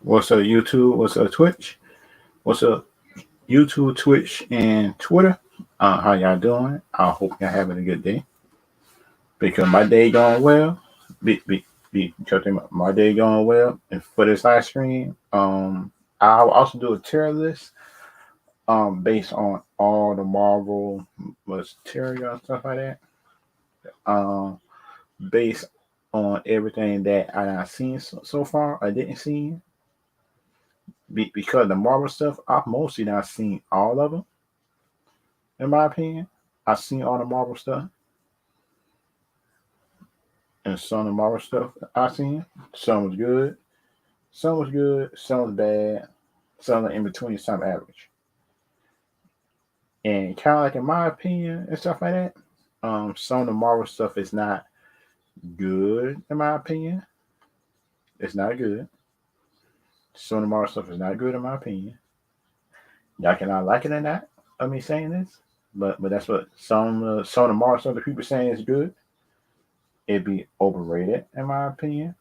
What's up, YouTube? What's up, Twitch? What's up, YouTube, Twitch, and Twitter? How y'all doing? I hope y'all having a good day because my day going well. Because my day going well. And for this live stream, I'll also do a tier list based on all the Marvel material and stuff like that. Um, based on everything that I have seen so far, I didn't see because the Marvel stuff, I've mostly not seen all of them. In my opinion, I've seen all the Marvel stuff, and some of the Marvel stuff I've seen. Some was good, some was bad, some in between, some average. And kind of like in my opinion and stuff like that, some of the Marvel stuff is not good in my opinion. It's not good. Some of the Marvel stuff is not good in my opinion. Y'all cannot like it or not. I mean saying this, but that's what some of the Marvel stuff that people saying is good. It be overrated in my opinion.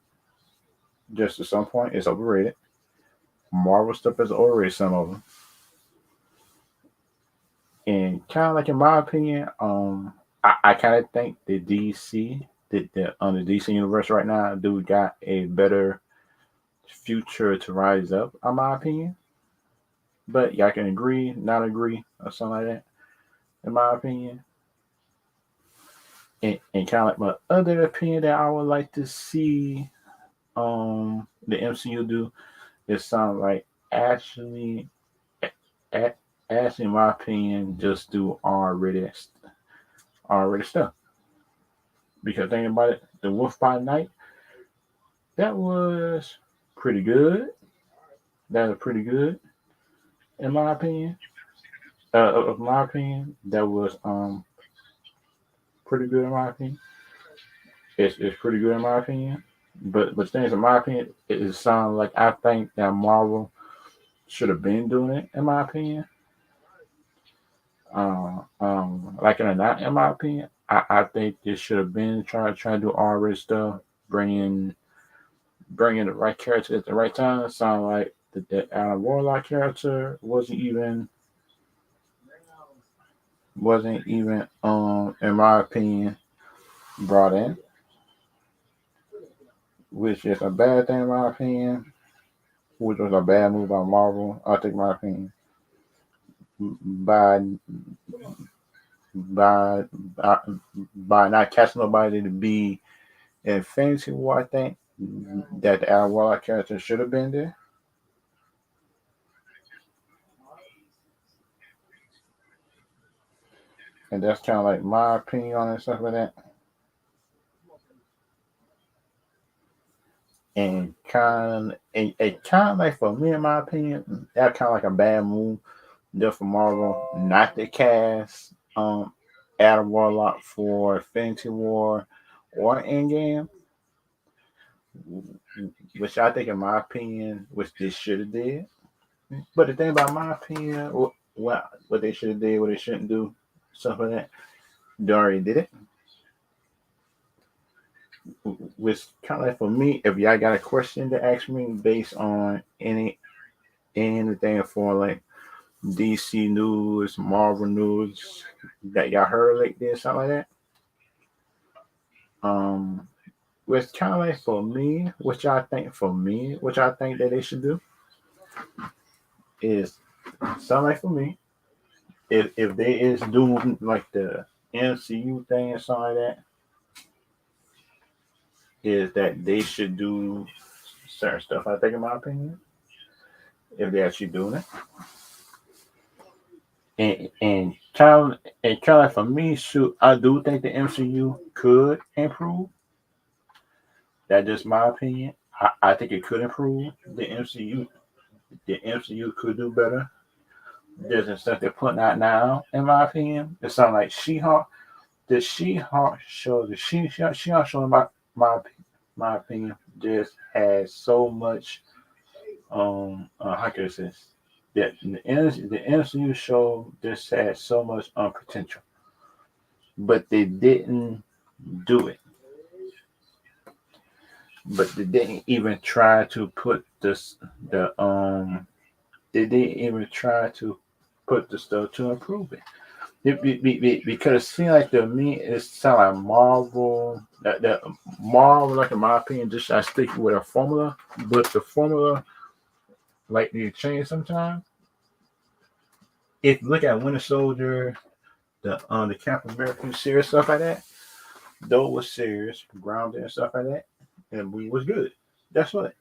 Just to some point, it's overrated. Marvel stuff is overrated. Some of them, and kind of like in my opinion, I kind of think the DC, the on the DC universe right now, do got a better future to rise up. In my opinion, but y'all can agree, not agree, or something like that. In my opinion, and kind of like my other opinion that I would like to see, the MCU do is something like actually a- actually, in my opinion, just do R-rated stuff. Because thinking about it, the Wolf by Night, that was pretty good. That was pretty good, in my opinion. Of my opinion, that was pretty good in my opinion. It's pretty good in my opinion. But things in my opinion, it sounds like I think that Marvel should have been doing it in my opinion. Like in a not in my opinion, I think this should have been trying to do R-rated stuff, bringing bringing the right character at the right time. Sound like the Adam Warlock character wasn't even in my opinion brought in, which is a bad thing in my opinion, which was a bad move by Marvel. I think my opinion by by by, by not catching nobody to be in Infinity War. I think that the Adam Warlock character should have been there, and that's kind of like my opinion on it and stuff like that. And kind of like for me, in my opinion, that kind of like a bad move just for Marvel not to cast Adam Warlock for Infinity War or Endgame, which I think, in my opinion, which they should have did. But the thing about my opinion, what they should have did, what they shouldn't do, stuff like that, they already did it. Which kind of like for me, if y'all got a question to ask me based on anything for like DC news, Marvel news that y'all heard lately or something like that. Um, which kind of like for me, which I think that they should do is something like for me, if they is doing like the MCU thing or something like that, is that they should do certain stuff. I think, in my opinion, if they're actually doing it, and kind of like for me, shoot, I do think the MCU could improve. That's just my opinion. I think it could improve the MCU. The MCU could do better. There's some stuff they're putting out now, in my opinion. It sounds like She-Hulk. The She-Hulk show, She-Hulk show, in my opinion, just has so much. How can I say this? That the MCU show just had so much potential, but they didn't do it. but they didn't even try to put this the they didn't even try to put the stuff to improve it. Because it seemed like to me it sound like Marvel that Marvel, like in my opinion, just I stick with a formula, but the formula like they change sometimes. If you look at Winter Soldier, the Captain America series stuff like that, those was serious, grounded and stuff like that, and we was good. That's what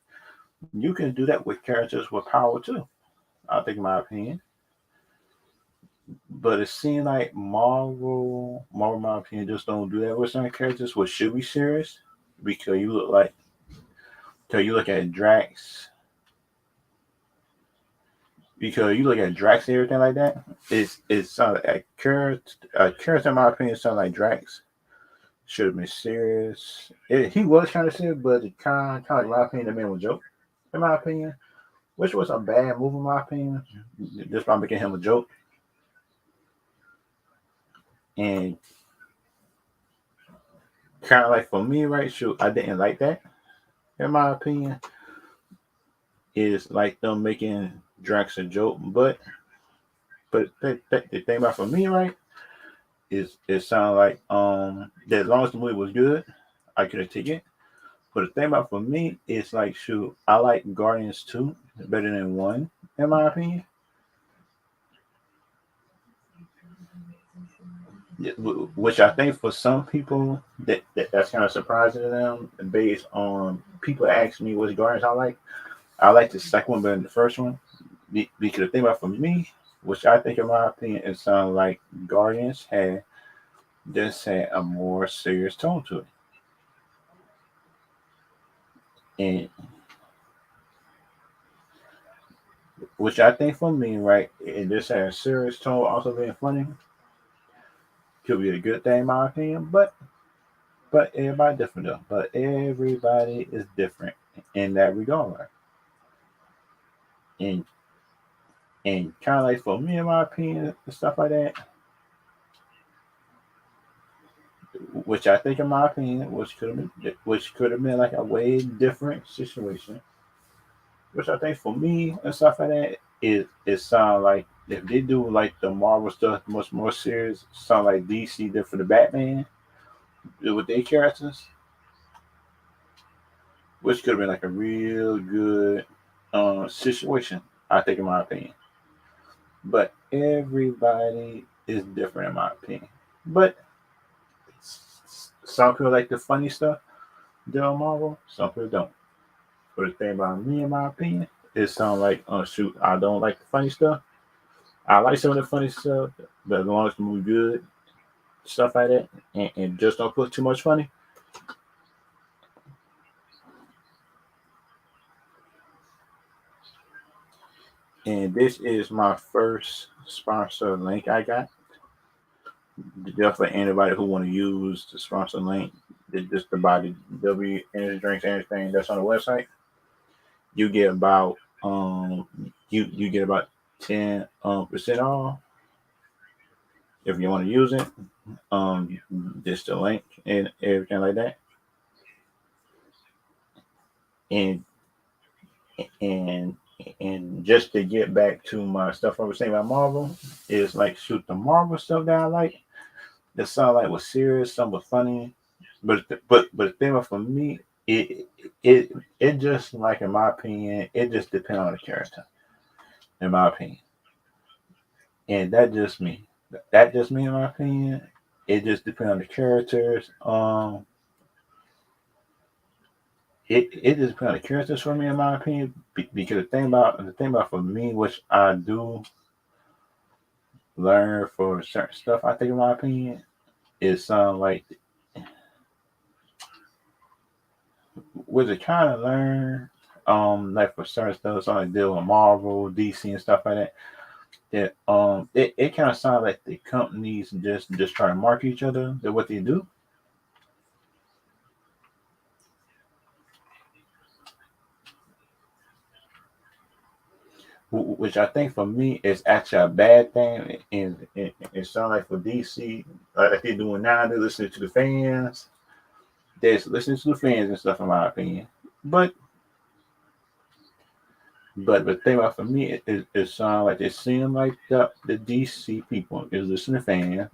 you can do that with characters with power too. I think, in my opinion. But it seemed like Marvel, in my opinion, just don't do that with some characters, which should be serious. Because you look like, because you look at Drax, because you look at Drax and everything like that, it's sound like a character, in my opinion, sound like Drax should have been serious. He was kind of serious, but it kind of, in my opinion, the man was a joke. In my opinion, which was a bad move, in my opinion. Just by making him a joke, and kind of like for me, right? Shoot, I didn't like that. In my opinion, is like them making Drax a joke, but the thing about for me, right, is it sounded like that as long as the movie was good, I could have taken it. But the thing about for me is like shoot, I like Guardians 2 better than 1, in my opinion. Which I think for some people that's kind of surprising to them based on people ask me which Guardians I like. I like the second one better than the first one. Because the thing about for me, which I think in my opinion, it sounds like Guardians had a more serious tone to it. And which I think for me, right, and this had a serious tone also being funny, could be a good thing in my opinion, but everybody different though. But everybody is different in that regard. And and kind of like for me, in my opinion, and stuff like that, which I think in my opinion, which could have been like a way different situation. Which I think for me and stuff like that, it sound like if they do like the Marvel stuff much more serious, sound like DC did for the Batman with their characters, which could have been like a real good situation. I think, in my opinion. But everybody is different, in my opinion. But some people like the funny stuff, they're Marvel. Some people don't. But the thing about me, in my opinion, it sounds like, shoot, I don't like the funny stuff. I like some of the funny stuff, but as long as the movie good, stuff like that, and just don't put too much funny. And this is my first sponsor link I got. Definitely anybody who want to use the sponsor link, just to buy the W energy drinks, everything that's on the website, you get about you get about 10% off if you want to use it. Um, just the link and everything like that. And and and just to get back to my stuff I was saying about Marvel, is like shoot the Marvel stuff that I like. That sound like was serious, some was funny, but the thing for me, it it just like in my opinion, it just depends on the character. In my opinion, and that just me. That just me in my opinion. It just depends on the characters. It just depends on the characters for me in my opinion. Because the thing about for me, which I do learn for certain stuff, I think in my opinion, is like was it kind of learn like for certain stuff, something like deal with Marvel, DC, and stuff like that. That it kind of sounds like the companies just try to market each other. That what they do, which I think for me is actually a bad thing. And it sounds like for DC, like they're doing now, they're listening to the fans. They're listening to the fans and stuff, in my opinion. But the thing about for me, it sounds like it seemed like the DC people is listening to fan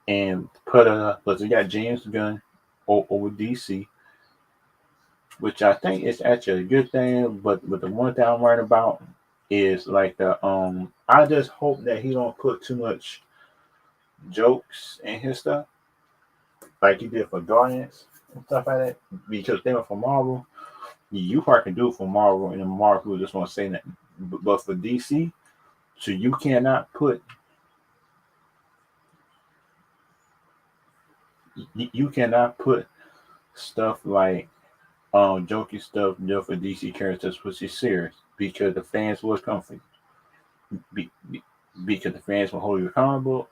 and put but they got James Gunn over DC, which I think is actually a good thing. But the one thing I'm worried about is like the I just hope that he don't put too much jokes in his stuff like he did for Guardians and stuff like that. Because they were for Marvel, you probably can do it for Marvel, and Marvel just want to say that. But for DC, so you cannot put stuff like jokey stuff just for DC characters, which is serious because the fans will come for you. Be, be, because the fans will hold you accountable,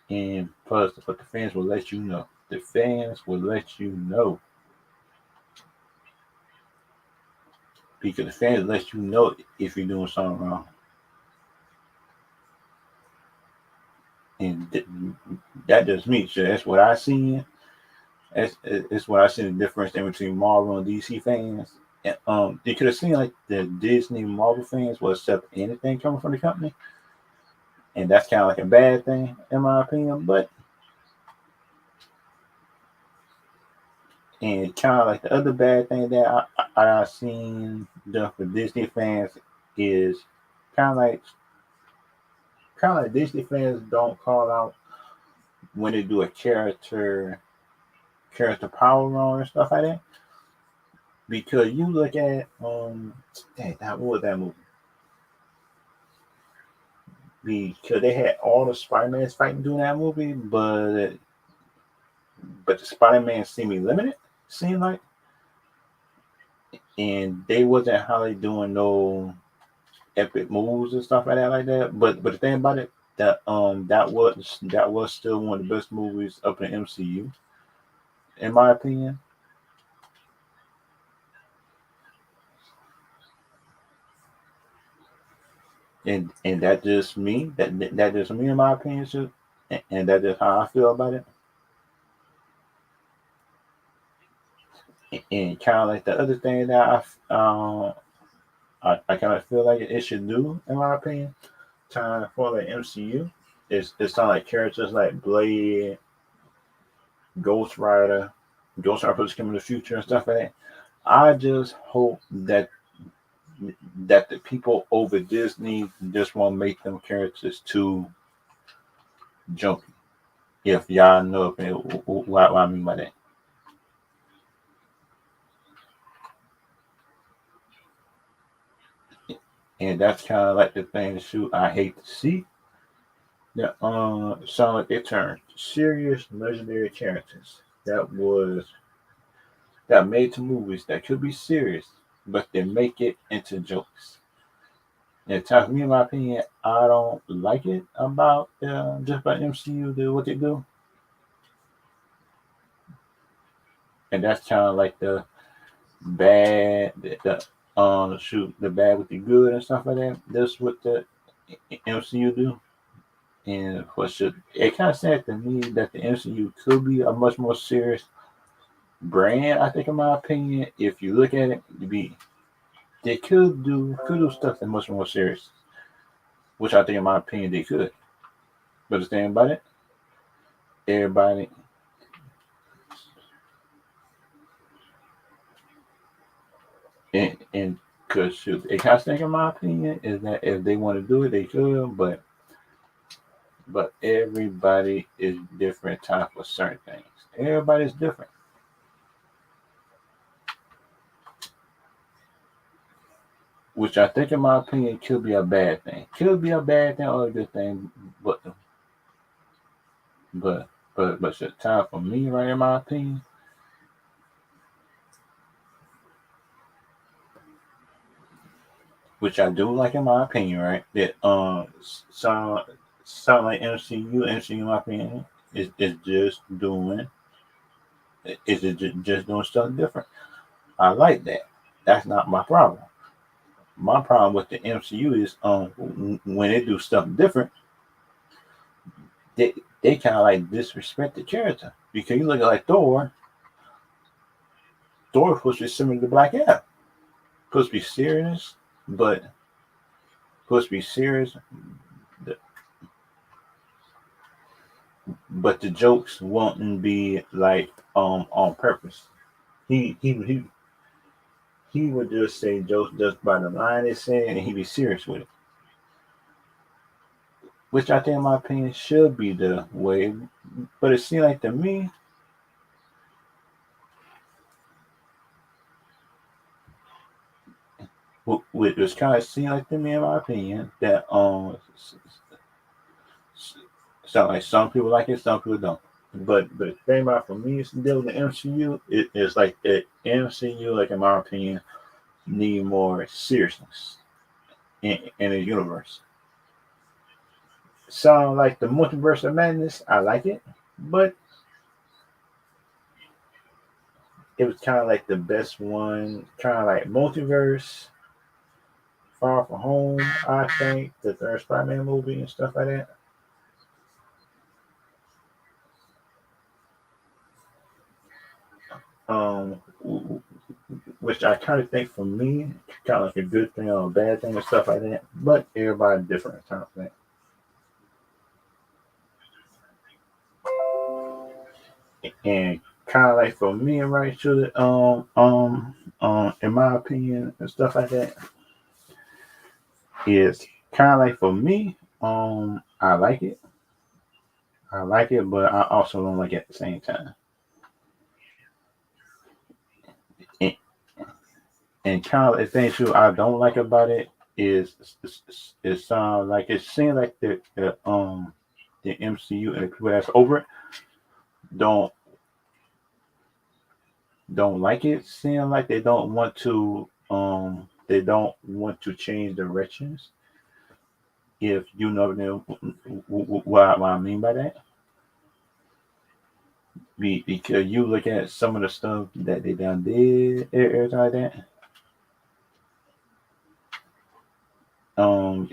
and plus, but the fans will let you know. The fans will let you know because the fans let you know if you're doing something wrong, and that just me. So that's what I seen. It's what I seen the difference in between Marvel and DC fans. And, you could have seen like the Disney Marvel fans will accept anything coming from the company, and that's kind of like a bad thing in my opinion. But and kind of like the other bad thing that I've seen done for Disney fans is kind of like Disney fans don't call out when they do a character power wrong and stuff like that. Because you look at dang, what was that movie? Because they had all the Spider-Mans fighting during that movie, but the Spider-Man seemed limited, seemed like, and they wasn't hardly doing no epic moves and stuff like that. But the thing about it, that was still one of the best movies up in the MCU, in my opinion. And that just me, that just me in my opinion, too. And that is how I feel about it. And kind of like the other thing that I kind of feel like it should do, in my opinion, time for the MCU. It's not like characters like Blade, Ghost Rider, Ghost Rider supposed to come in the future and stuff like that. I just hope that the people over Disney just won't make them characters too jumpy. If y'all know what I mean by that. And that's kind of like the thing to shoot I hate to see. That sound like they turned serious legendary characters that made to movies that could be serious, but they make it into jokes. And to me, in my opinion, I don't like it about just about MCU do what they do, and that's kind of like the bad, the bad with the good and stuff like that. That's what the MCU do. And what should it kind of sad to me that the MCU could be a much more serious brand. I think, in my opinion, if you look at it, they could do stuff that's much more serious, which I think, in my opinion, they could. But the thing about it, everybody, and because shoot, it kind of think, in my opinion, is that if they want to do it, they could. But everybody is different time for certain things. Everybody's different, which I think, in my opinion, could be a bad thing. Could be a bad thing or a good thing, but but the time for me, right, in my opinion, which I do like, in my opinion, right, that sound like MCU, in my opinion, is just doing just doing stuff different. I like that. That's not my problem. My problem with the MCU is when they do stuff different, they they kind of like disrespect the character because you look at like Thor. Thor was just similar to Black Adam. supposed to be serious, but supposed to be serious, but the jokes won't be like on purpose. He he he he would just say jokes just by the line they said, and he'd be serious with it. Which I think, in my opinion, should be the way. But it seemed like to me, it was kind of seemed like to me, in my opinion, that sound like some people like it, some people don't. But the thing about for me is deal with the MCU, it's like the MCU, like in my opinion, need more seriousness in the universe. Sound like the multiverse of madness, I like it, but it was kind of like the best one, kind of like multiverse, Far From Home, I think, the third Spider-Man movie and stuff like that. Um, which I kind of think for me, kind of like a good thing or a bad thing and stuff like that. But everybody different kind of thing. And kind of like for me, right, should in my opinion and stuff like that, is kind of like for me, I like it. I like it, but I also don't like it at the same time. And, and kind of the thing too I don't like about it is it sounds like it seems like the MCU and the people that's over it don't don't like it. Seem like they don't want to change directions. If you know what I mean by that, because you look at some of the stuff that they done did, everything like that.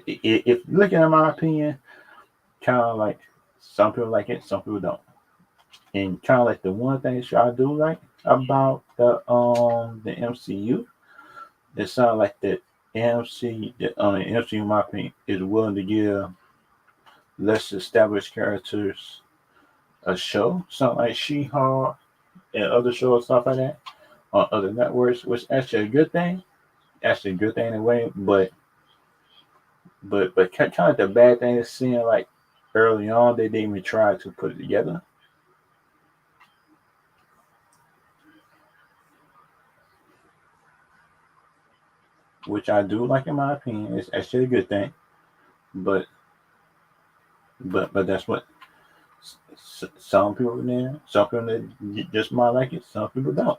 If looking at my opinion, kind of like some people like it, some people don't. And kind of like the one thing I do like about the MCU, it sounds like the MCU, in my opinion, is willing to give less established characters a show, something like She-Hulk and other shows, stuff like that, on other networks, which actually a good thing. Actually a good thing in a way, but kind of the bad thing is seeing like early on they didn't even try to put it together, which I do like in my opinion. It's actually a good thing, but but that's what some people there, some people that just might like it, some people don't.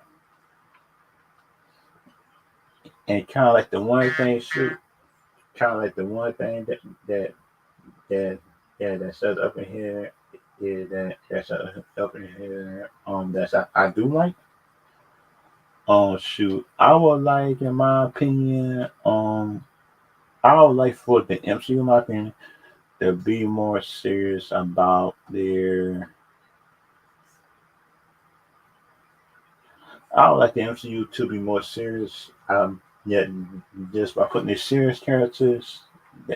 And kind of like the one thing, shoot, kind of like the one thing that that that says up in here is that's up in here that's I do like. Shoot, I would like, in my opinion, I would like for the MCU, in my opinion, to be more serious about their. I would like the MCU to be more serious. Yet just by putting these serious characters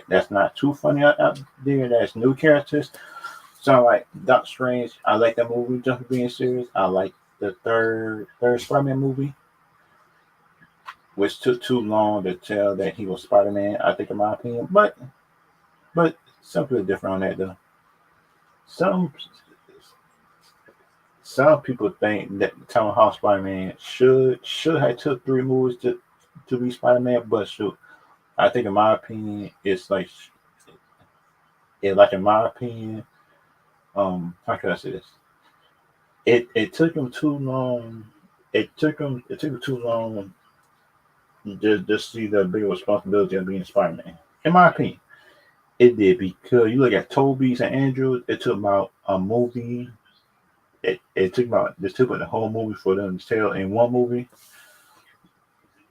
that's not too funny out there, that's new characters. So like Doctor Strange, I like that movie just for being serious. I like the third Spider-Man movie, which took too long to tell that he was Spider-Man. I think, in my opinion, but some people are different on that though. Some some people think that Tom Holland Spider-Man should have took three movies to be Spider-Man, but shoot, I think, in my opinion, it's like in my opinion, how can I say this? It took him too long. It took him too long just see the bigger responsibility of being Spider-Man. In my opinion, it did, because you look at Toby's and Andrews. It took about a movie. It took about this took about the whole movie for them to tell in one movie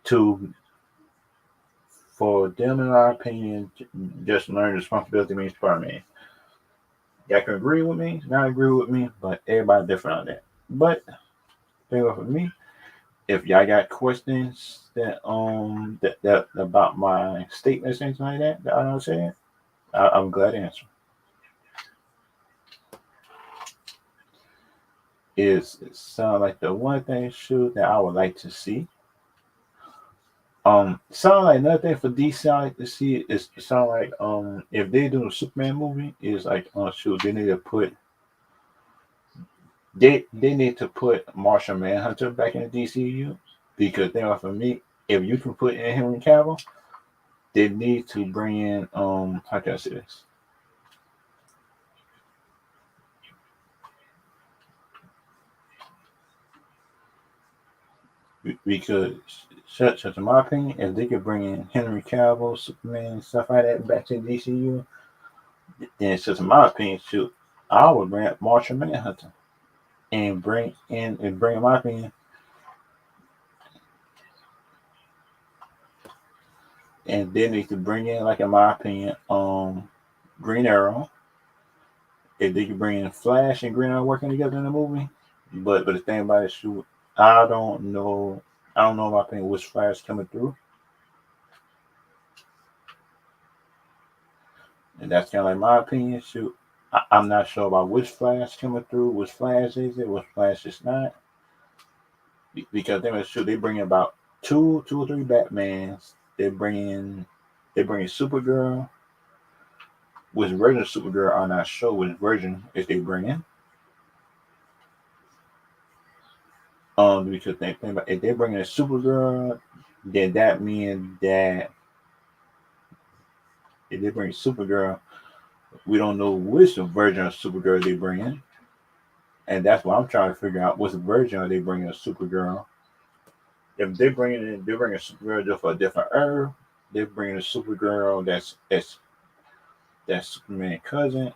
to for them, in my opinion, just learn the responsibility of being Spider-Man. Y'all can agree with me, not agree with me, but everybody different on that. But thing for me if y'all got questions that about my statements, anything like that I don't say, I'm glad to answer. Is it sound like the one thing shoot that I would like to see. Sound like another thing for DC I like to see is sound like if they do a Superman movie is like shoot they need to put they need to put Martian Manhunter back in the DCU because they are for me if you can put in Henry Cavill they need to bring in how can I say this because such in my opinion if they could bring in Henry Cavill Superman stuff like that back to DCU then it's just in my opinion shoot I would bring up Martian Manhunter and bring in my opinion and they need to bring in like in my opinion Green Arrow if they could bring in Flash and Green Arrow working together in the movie. But the thing about it, shoot, I don't know. I don't know if I think which Flash coming through, and that's kind of like my opinion. Shoot, I'm not sure about which Flash coming through, which Flash is it, which Flash is not, because they shoot they bring in about two or three Batmans. They bring in Supergirl. Which version of Supergirl? I'm not sure which version is they bring in. Because they think about if they bring in a Supergirl, then that means that if they bring Supergirl, we don't know which version of Supergirl they bring in, and that's what I'm trying to figure out. Which version are they bringing of Supergirl? If they bring a Supergirl just for a different Earth. They're bringing a Supergirl that's Superman cousin,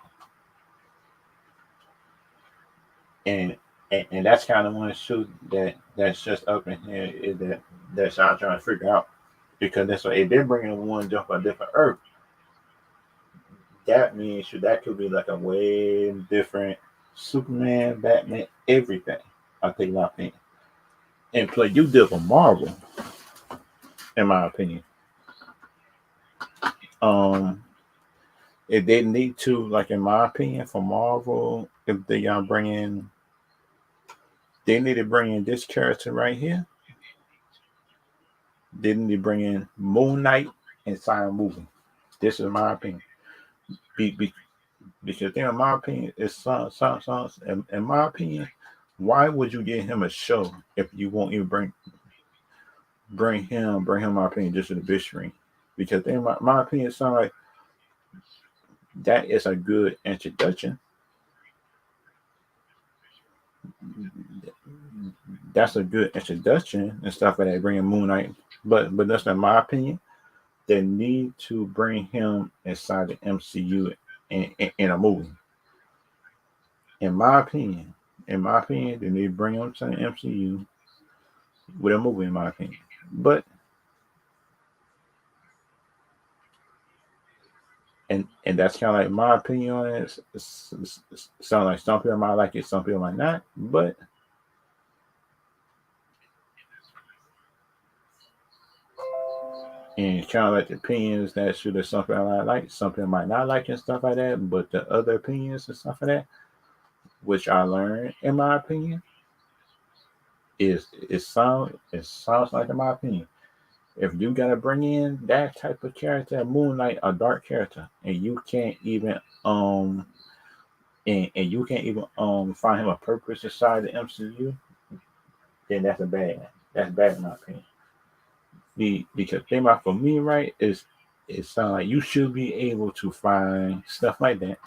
and and that's kind of one shoot that's just up in here is that's I'm trying to figure out because that's what if they're bringing one just for a different Earth that means that could be like a way different Superman, Batman, everything. I think my opinion. And play you did for Marvel, in my opinion. Um, if they need to, like in my opinion, for Marvel, if they bring in, they need to bring in this character right here. They need to bring in Moon Knight and sign a movie. This is my opinion. Be, be, because in my opinion, it's in my opinion, why would you give him a show if you won't even bring him my opinion just to the big screen? Because in my opinion, it sounds like that is a good introduction. That's a good introduction and stuff like that. Bringing Moon Knight, but that's not my opinion. They need to bring him inside the MCU in a movie. In my opinion, they need to bring him to the MCU with a movie. In my opinion, but and that's kind of like my opinion on it. Sound like some people might like it, some people might not. But and kind of like the opinions that should have something I might like, something might not like and stuff like that. But the other opinions and stuff like that, which I learned in my opinion, is it sounds like in my opinion. If you gotta bring in that type of character, Moonlight, a dark character, and you can't even you can't even find him a purpose inside the MCU, then that's bad in my opinion. Because think about for me, right, is it sounds like you should be able to find stuff like that.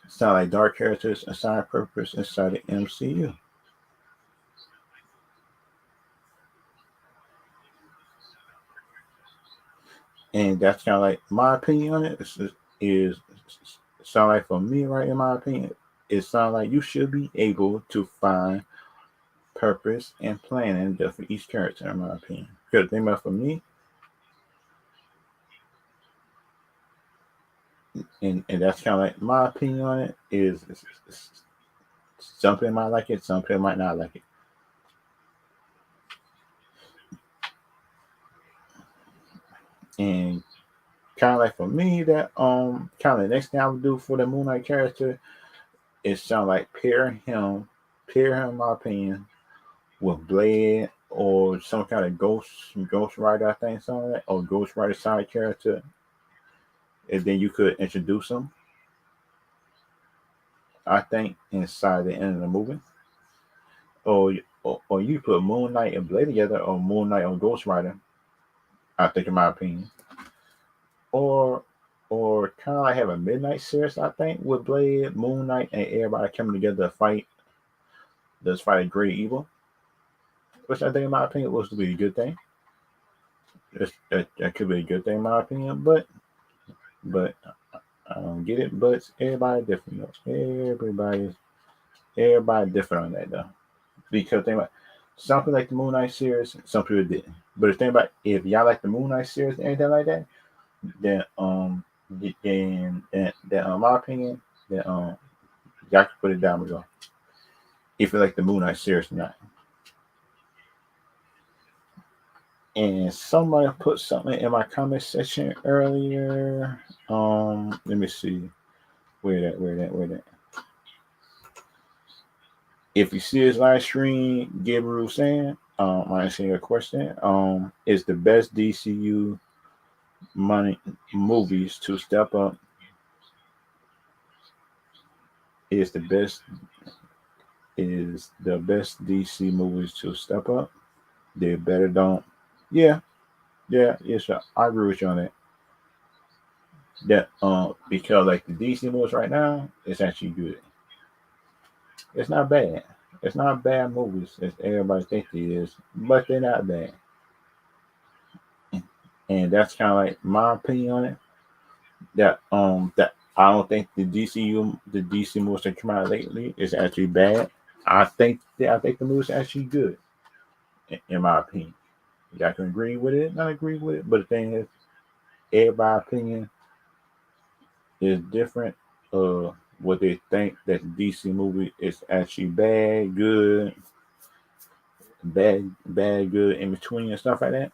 Sound like dark characters assign purpose inside the MCU. And that's kind of like my opinion on it is sound like for me, right, in my opinion, it sounds like you should be able to find purpose and planning just for each character, in my opinion. Because think about for me, and that's kind of like my opinion on it is some people might like it, some people might not like it. And kind of like for me, that kind of the next thing I would do for the Moon Knight character is sound like pair him, in my opinion, with Blade or some kind of Ghost Rider, I think, something like that, or Ghost Rider side character, and then you could introduce him. I think inside the end of the movie, or you put Moon Knight and Blade together, or Moon Knight or Ghost Rider. I think, in my opinion, or kind of like have a midnight series. I think with Blade, Moon Knight, and everybody coming together to fight. Let's fight a great evil, which I think, in my opinion, was to be a good thing. That could be a good thing, in my opinion, but I don't get it. But everybody different though. Everybody different on that though. Because think about something like the Moon Knight series, some people didn't. But the thing about if y'all like the Moon Knight series and anything like that, then in my opinion, then y'all can put it down below. If you like the Moon Knight series or not. And somebody put something in my comment section earlier. Let me see. Where that. If you see his live stream, Gabriel saying, I answer your question. Is the best DCU money movies to step up? Is the best DC movies to step up? They better don't. Yeah, sure. I agree with you on that. That because like the DC movies right now, it's actually good. It's not bad. It's not bad movies as everybody thinks it is, but they're not bad. And that's kind of like my opinion on it. That I don't think the DC movies that come out lately is actually bad. I think the movie's actually good, in my opinion. Y'all can agree with it, not agree with it, but the thing is, everybody's opinion is different. What they think that the DC movie is actually bad, good, good in between and stuff like that.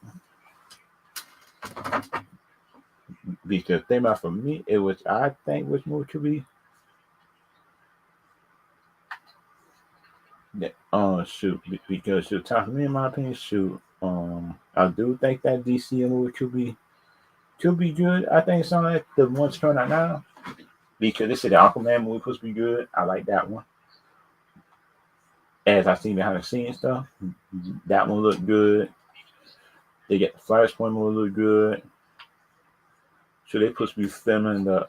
Because thing about for me, it was I think which movie could be that shoot because shoot time for me in my opinion shoot I do think that DC movie could be good. I think some like the ones coming out now because they said the Aquaman movie supposed to be good. I like that one. As I seen behind the scenes stuff, that one looked good. They get the Flashpoint movie look good. So they supposed to be filming the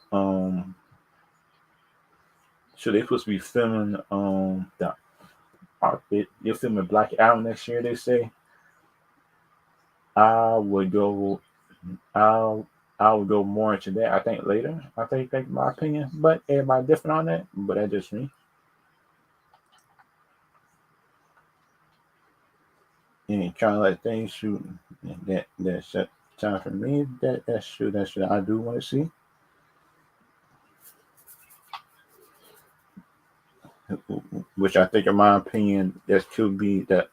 so they supposed to be filming the you're filming Black Adam next year. They say I would go. I'll I would go more into that. I think later. I think my opinion, but everybody different on that. But that's just me. And kind of like things shoot that's time for me. That's what I do want to see. Which I think, in my opinion, that could be the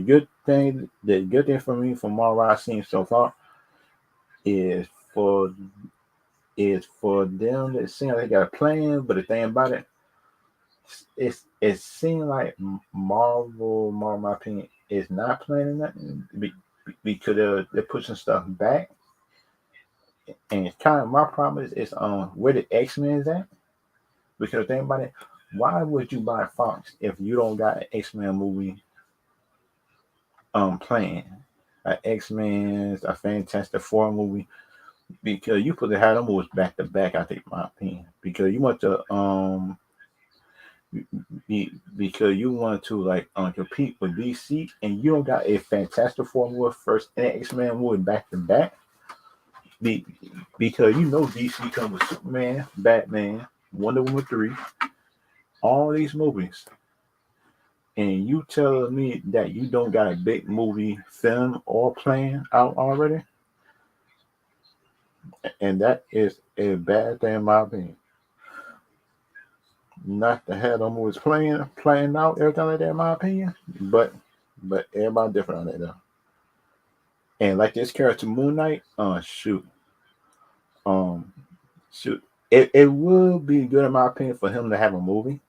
good thing for me from all I've seen so far is for them that seem like they got a plan, but the thing about it, it seems like Marvel, in my opinion, is not planning nothing because they're pushing stuff back, and it's kind of my problem is where the X-Men is at. Because the thing about it, why would you buy Fox if you don't got an X-Men movie planned? An X-Men's, a Fantastic Four movie, because you put the had them movies back to back. I think, my opinion, because you want to because you want to like compete with DC, and you don't got a Fantastic Four movie first and X Men movie back to back. Because you know DC comes with Superman, Batman, Wonder Woman 3, all these movies, and you telling me that you don't got a big movie film or plan out already, and that is a bad thing in my opinion. Not to have them movies playing out everything like that in my opinion, but everybody different on that though. And like this character Moon Knight, um, shoot, it would be good in my opinion for him to have a movie,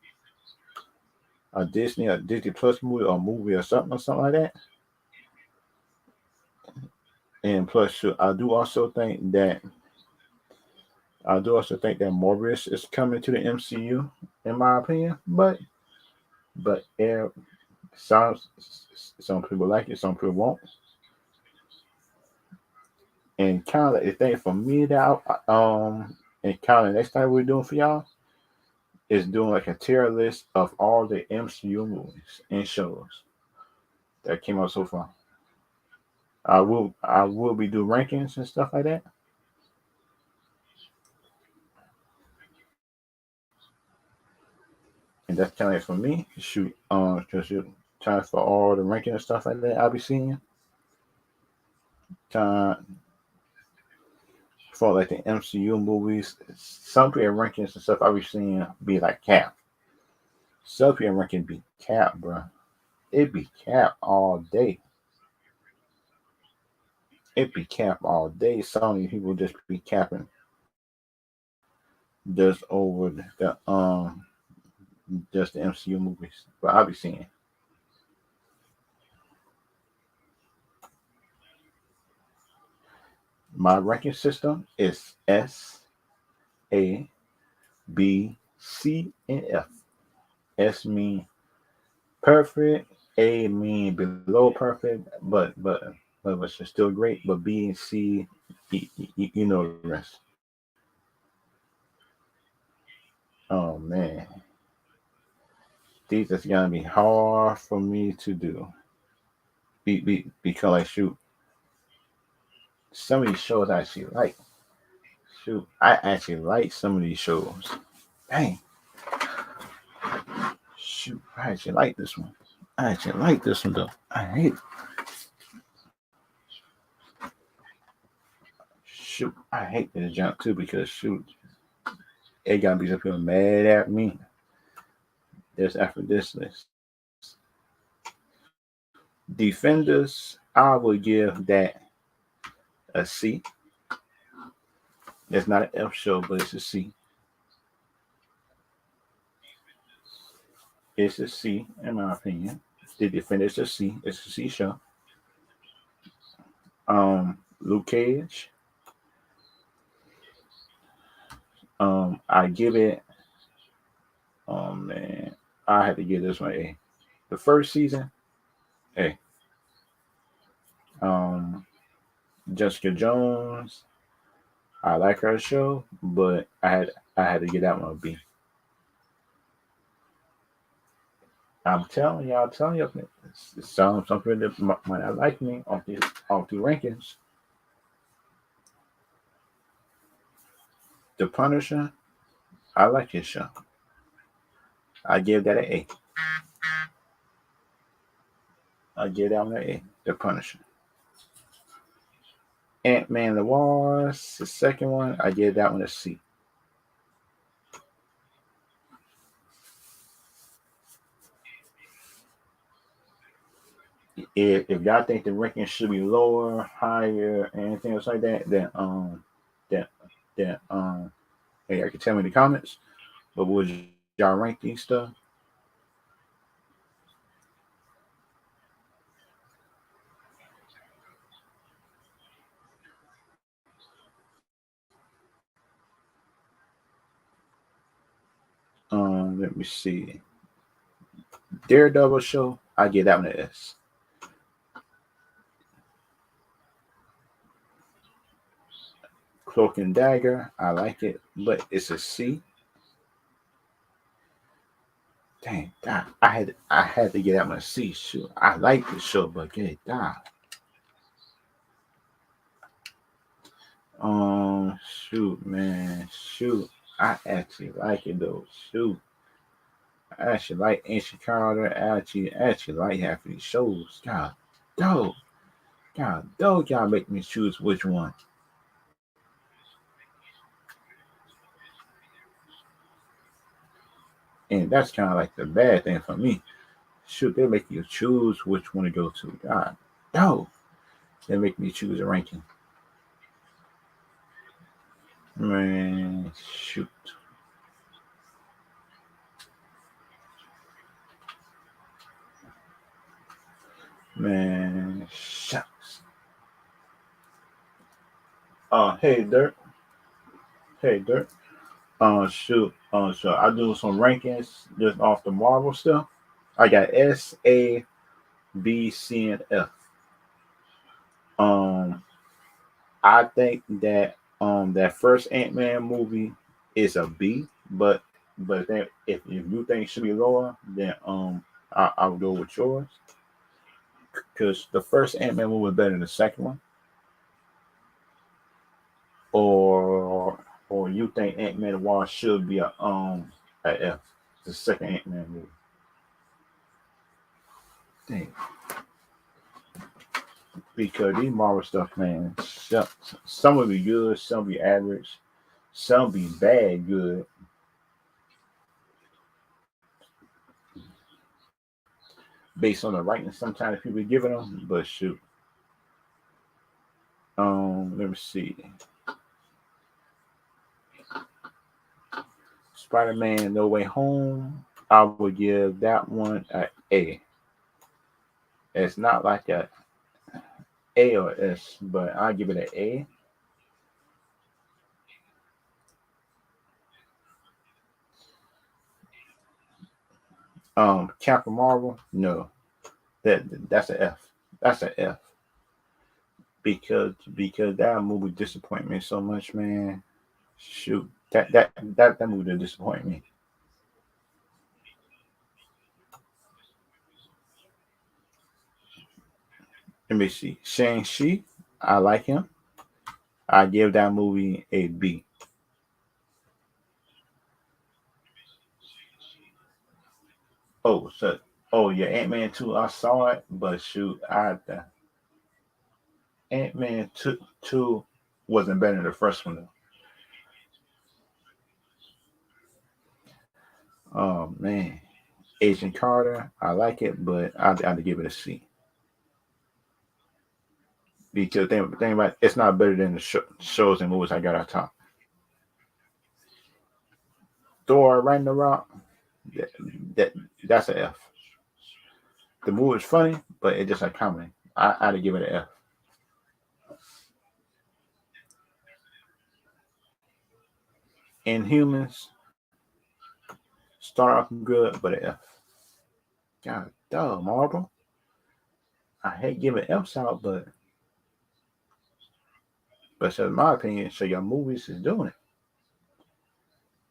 a Disney Plus movie or movie or something like that. And plus, shoot, I do also think that Morbius is coming to the MCU, in my opinion. But some some people like it, some people won't. And kind of like the thing for me that and kind of next time we're doing for y'all is doing like a tier list of all the MCU movies and shows that came out so far. I will be doing rankings and stuff like that. And that's kind of it for me. Just shoot, time for all the ranking and stuff like that I'll be seeing. Time for like the MCU movies, some people rankings and stuff I'll be seeing be like cap. Some people ranking be cap, bro. It be cap all day. It be cap all day. So many people just be capping just over just the MCU movies. But I'll be seeing my ranking system is SABC and F. S mean perfect. A mean below perfect, but it's still great. But B and C, you know the rest. Oh man, these is gonna be hard for me to do. Because like shoot, some of these shows I actually like. Shoot, I actually like some of these shows. Dang, shoot, I actually like this one. I actually like this one though. I hate shoot. I hate this jump too because shoot, it got to be some people mad at me. Just after this list, Defenders, I would give that a C. It's not an F show, but it's a C. It's a C in my opinion. The Defenders a C. It's a C show. Luke Cage. I give it. Oh man, I had to give this one A. The first season, A. Um, Jessica Jones. I like her show, but I had to get that one a B. I'm telling you, some people that might not like me off the rankings. The Punisher, I like his show. I give that an A. I give that one an A. The Punisher. Ant-Man the Wasp, the second one, I give that one a C. If y'all think the ranking should be lower, higher, anything else like that, then then hey, I can tell me in the comments. But would y'all rank these stuff? Let me see. Daredevil show, I give that one an S. Cloak and Dagger, I like it, but it's a C. Dang, God, I had to get that one a C. Shoot, I like the show, but get God. Shoot, man, shoot. I actually like it though. Shoot, I actually like Ancient Carter. I actually like half of these shows. Dog, dog, y'all make me choose which one. And that's kind of like the bad thing for me. Shoot, they make you choose which one to go to. God, dog. They make me choose a ranking. Man, shoot. Man, shucks. Hey, Dirt. Hey, Dirt. Shoot. So I do some rankings just off the Marvel stuff. I got S, A, B, C, and F. Um, I think that that first Ant-Man movie is a B, but then if you think it should be lower, then I'll go with yours because the first Ant-Man movie was better than the second one, or you think Ant-Man and Wasp should be a F, the second Ant-Man movie. Dang, because these Marvel stuff, man, some will be good, some will be average, some be bad good. Based on the writing sometimes people be giving them, but shoot. Let me see. Spider-Man No Way Home. I would give that one a A. It's not like A or S, but I give it an A. Captain Marvel, no. That's a F. That's a F. Because that movie disappointed me so much, man. Shoot. That movie did disappoint me. Let me see. Shang-Chi, I like him. I give that movie a B. Oh, so yeah, Ant Man 2, I saw it, but shoot, Ant Man 2 wasn't better than the first one though. Oh man, Agent Carter, I like it, but I'd give it a C because think about it, it's not better than the shows and movies I got on top. Thor Ragnarok, that, that that's a F. The movie is funny, but it's just a comedy. I'd give it an F. Inhumans start off good, but an F. God, duh, Marvel. I hate giving F's out, but so in my opinion, so your movies is doing it.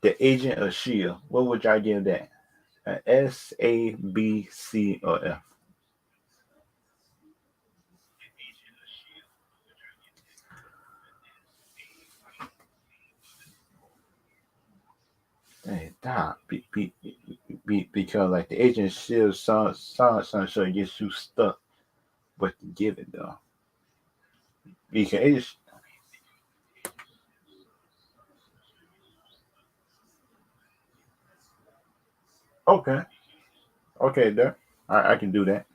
The Agent of Shield. What would y'all give that? A S, A, B, C, or F? Hey, stop. Because like the Agent of Shield some show gets you stuck, but to give it though. Because it's okay, okay, there. I can do that.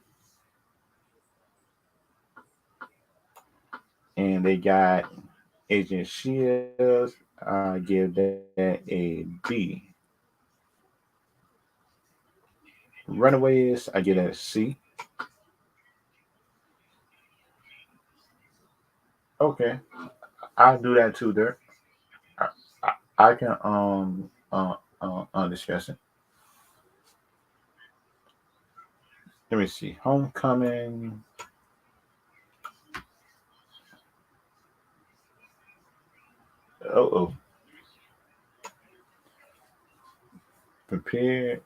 And they got Agent Shields. I give that a B. Runaways, I give that a C. Okay, I'll do that too, there. I, I can discuss it. Let me see. Homecoming. Oh, prepared.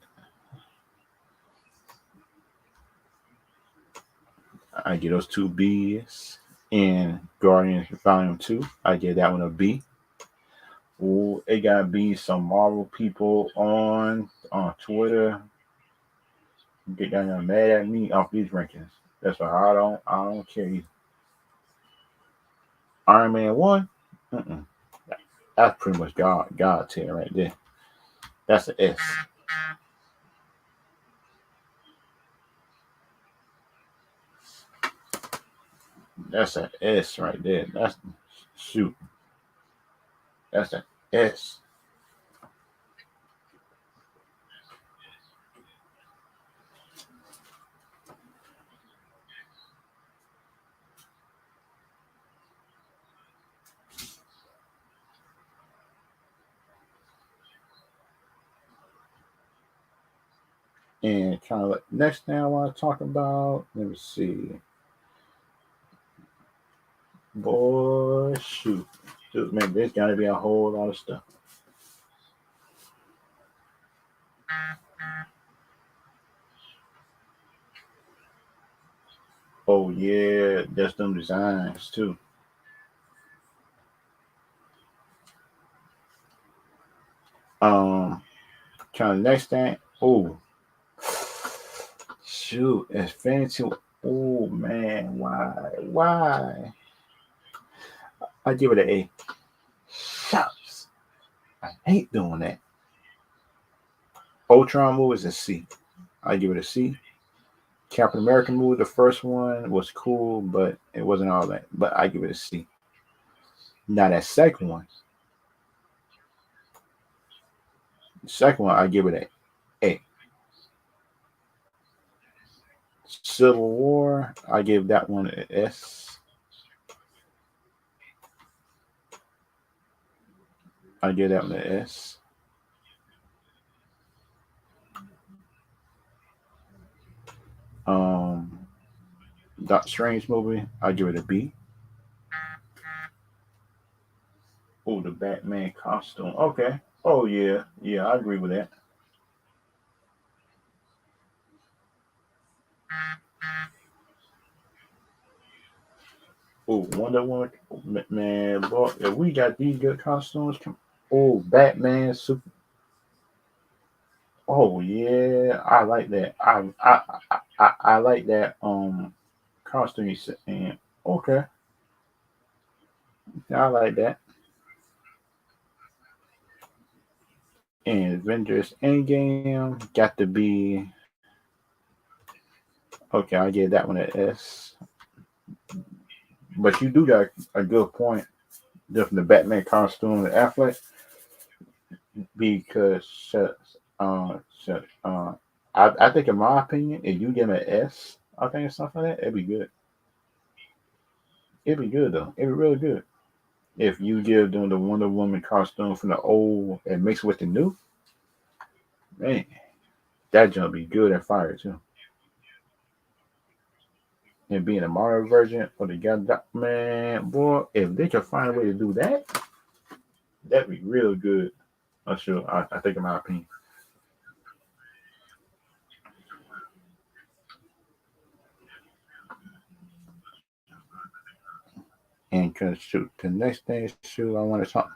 I get those two B's. And Guardians Volume 2, I get that one a B. Ooh, it gotta be some Marvel people on Twitter get down mad at me off these rankings. That's why I don't care. Iron Man 1, mm-mm. That's pretty much God tier right there. That's an S. That's an S right there. That's shoot. That's an S. And kind of like next thing I want to talk about, let me see. Boy, shoot. Dude, man, there's got to be a whole lot of stuff. Oh, yeah, there's them designs too. Um, kind of next thing. Oh, shoot, Infinity. Oh, man, why? Why? I give it an A. Shucks. I hate doing that. Ultron movie is a C. I give it a C. Captain America movie, the first one was cool, but it wasn't all that. But I give it a C. Now that second one, the second one, I give it a A. Civil War, I give that one an S. I give that one an S. Um, Doctor Strange movie, I give it a B. Oh, the Batman costume. Okay. Oh yeah, yeah, I agree with that. Oh, Wonder Woman, man, boy, if we got these good costumes, oh, Batman, Super. Oh yeah, I like that. I like that costume you said. And okay, I like that. And Avengers Endgame got to be okay. I give that one an S. But you do got a good point. Different the Batman costume and Affleck because shut, I think in my opinion, if you give him an S, I think or something like that, it'd be good. It'd be good though. It'd be really good. If you give them the Wonder Woman costume from the old and mix with the new, man, that jump be good and fire too. And being a Mario version of the guy, man, boy, if they can find a way to do that, that'd be real good. I'm sure. I think in my opinion. And cause shoot, the next thing shoot, I want to talk.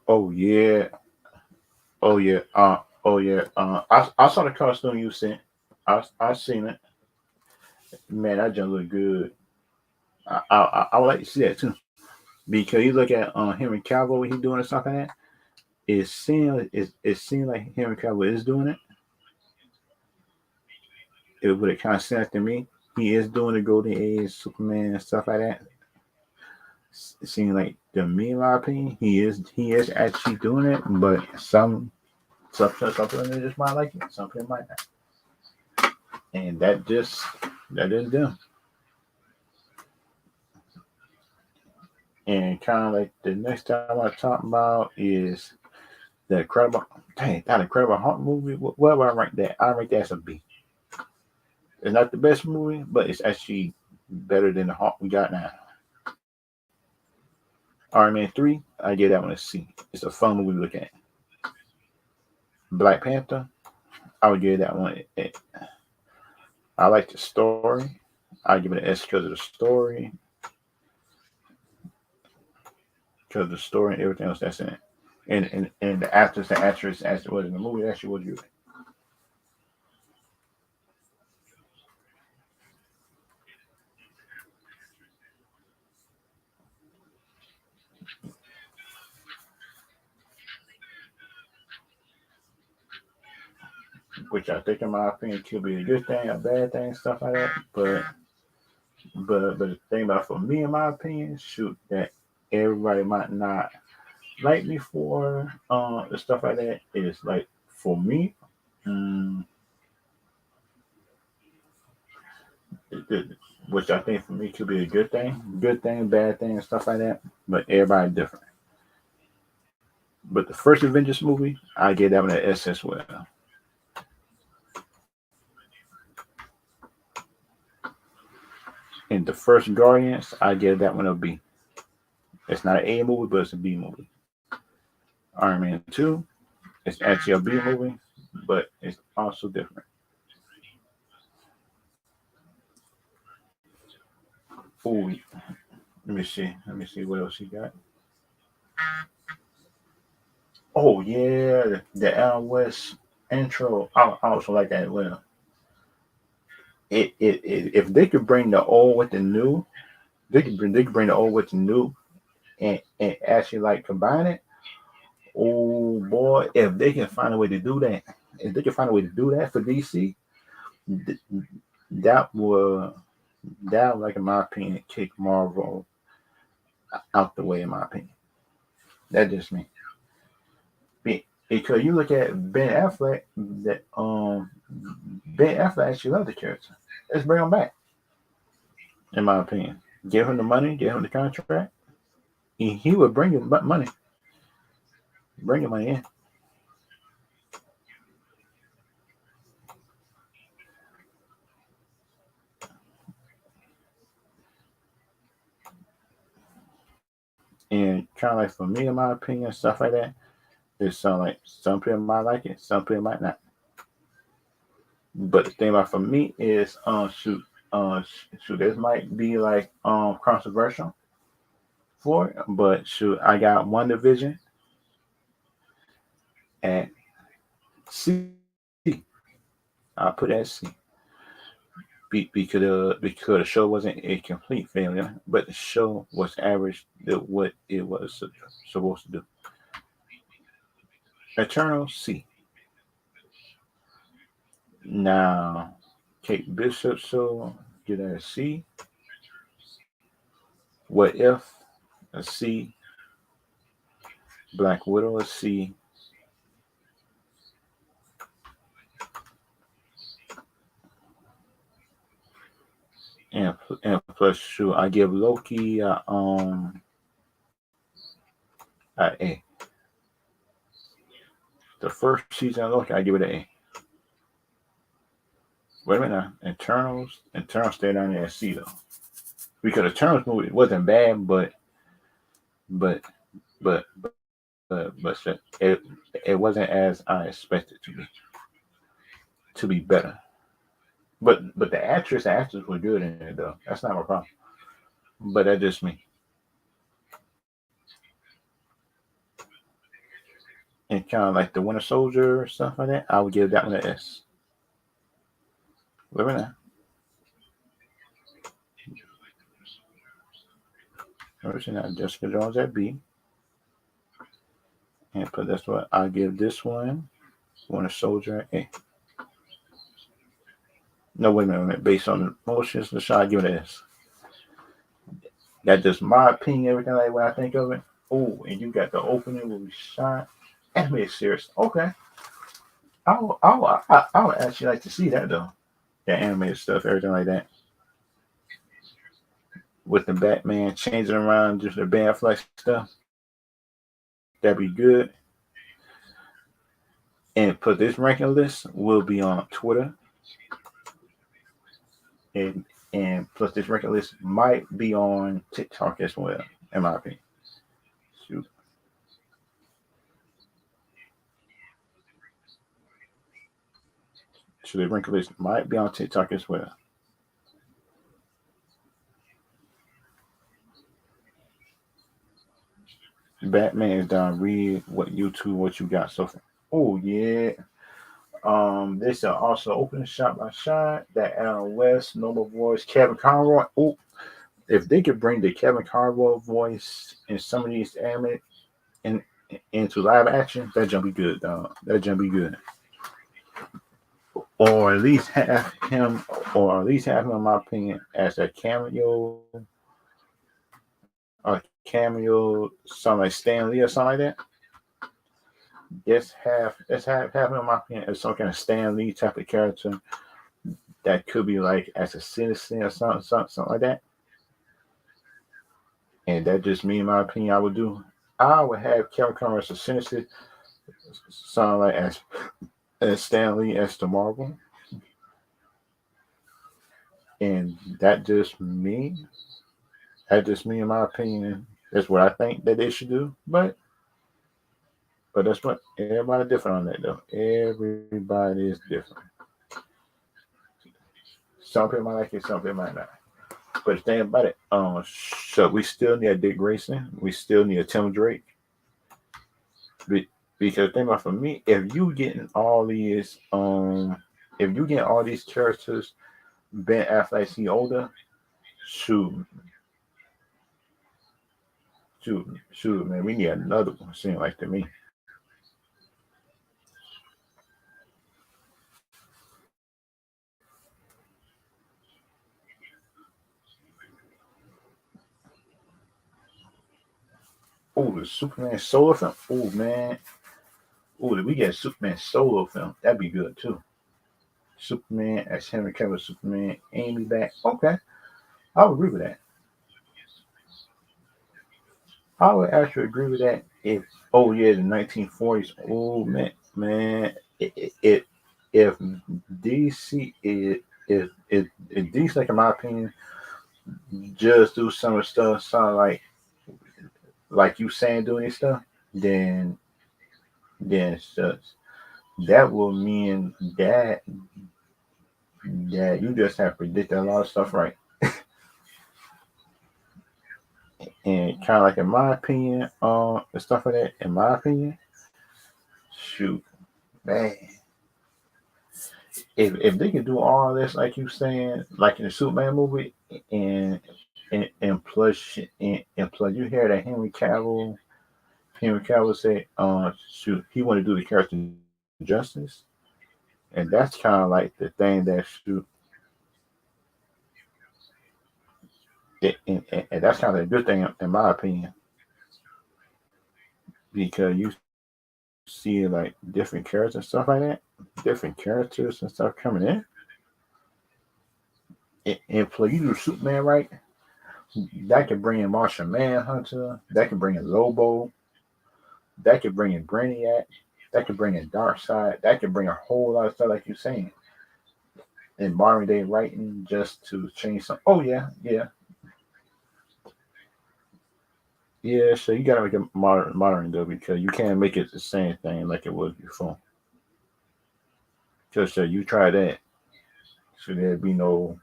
Oh yeah, oh yeah, oh yeah. I saw the costume you sent. I seen it. Man, that just look good. I would like to see that too because you look at Henry Cavill, what he doing and stuff like that. It seems like Henry Cavill is doing it. It would it kind of sense to me. He is doing the Golden Age Superman and stuff like that. It seems like to me, in my opinion, he is actually doing it. But some people just might like it, some people might not, and that is them. And kind of like the next time I want to talk about is the Incredible. Dang, that Incredible Hulk movie. Where would I rank that? I rank that as a B. It's not the best movie, but it's actually better than the Hulk we got now. Iron Man 3, I give that one a C. It's a fun movie to look at. Black Panther, I would give that one a. I like the story. I give it an S because of the story, because of the story and everything else that's in it. And the actors, the actress, as it was in the movie, actually was you. which I think, in my opinion, could be a good thing, a bad thing, stuff like that. But the thing about, for me, in my opinion, shoot, that everybody might not like me for the stuff like that is like, for me, um, which I think for me could be a good thing, bad thing, and stuff like that. But everybody different. But the first Avengers movie, I gave that one an S as well. And the first Guardians, I gave that one a B. It's not an A movie, but it's a B movie. Iron Man 2, it's actually a B movie, but it's also different. Ooh, let me see. Let me see what else you got. Oh yeah, the Alan West intro. I also like that as well. If they could bring the old with the new, they could bring the old with the new, and actually like combine it. Oh boy, if they can find a way to do that, if they can find a way to do that for DC, th- that will like, in my opinion, kick Marvel out the way. In my opinion, that just me. Because you look at Ben Affleck, that Ben Affleck actually loved the character. Let's bring him back. In my opinion, give him the money, give him the contract. He would bring you money, bring your money in. And kind of like, for me, in my opinion, stuff like that. It's some, like, some people might like it, some people might not. But the thing about, for me, is shoot, this might be like controversial for it, but shoot, I got one division at C. I put at C. Because the show wasn't a complete failure, but the show was average to what it was supposed to do. Eternal, C. Now, Kate Bishop, so get that a C. What if, a C. Black Widow, a C. And plus, sure, I give Loki a A. The first season of Loki, I give it an A. Wait a minute now. Eternals stay down there at C though, because Eternals movie wasn't bad, but but but it wasn't as I expected to be better. But the actors were good in it though. That's not my problem. But that's just me. And kind of like the Winter Soldier, stuff like that, I would give that one an S. Wait a minute. First, now Jessica Jones at B, and put that's what I give this one. Winter Soldier at A. No, wait a minute. Based on the motions, the shot, I give it an S. That's just my opinion. Everything like when I think of it. Oh, and you got the opening where we shot. Animated series. Okay. I would actually like to see that though. That animated stuff, everything like that. With the Batman changing around, just the band flex stuff. That'd be good. And put this ranking list will be on Twitter, and plus this ranking list might be on TikTok as well, in my opinion. Shoot. So the ranking list might be on TikTok as well. Batman is done. Read what you got so far. Oh yeah. This is also open shot by shot. That Alan West, Noble Voice, Kevin Conroy. Oh, if they could bring the Kevin Carbo voice in some of these anime in, into live action, that jump be good, dog. That jump be good. Or at least have him, or at least have him, in my opinion, as a cameo, something like Stan Lee or something like that. Let's have him, in my opinion, as some kind of Stan Lee type of character that could be like as a citizen or something like that. And that just me, in my opinion, I would do. I would have Kevin Conroy as a citizen, something like as Stan Lee as the Marvel, and that just me, in my opinion. That's what I think that they should do. But that's what everybody different on that though. Everybody is different. Some people might like it, some people might not. But the thing about it, so we still need a Dick Grayson. We still need a Tim Drake. Because think about, for me, if you getting all these characters, Ben Affleck he older, shoot, shoot, man, we need another one. Seems like to me. Oh, the Superman solo film. Oh man. Oh, we get a Superman solo film. That'd be good too. Superman as Henry Cavill Superman, Amy back. Okay, I would agree with that. I would actually agree with that. If oh yeah, the 1940s. Oh man, man, if DC is if DC, like in my opinion, just do some of the stuff, sound like you saying doing this stuff, then then that will mean that you just have predicted a lot of stuff right. And kind of like in my opinion, and stuff like that. In my opinion, shoot, man, if they can do all this like you saying, like in the Superman movie, and and plus you hear that Henry Cavill say, shoot, he want to do the character justice, and that's kind of like the thing that shoot, and that's kind of a good thing in my opinion, because you see like different characters and stuff like that, different characters and stuff coming in, and plus you do Superman right, that could bring in Martian Manhunter, that could bring in Lobo, that could bring in Brainiac, that could bring in Darkseid, that could bring a whole lot of stuff like you're saying in modern day writing just to change some. Oh yeah, yeah, yeah. So you gotta make it modern though, because you can't make it the same thing like it was before. Just so you try that, so there'd be no,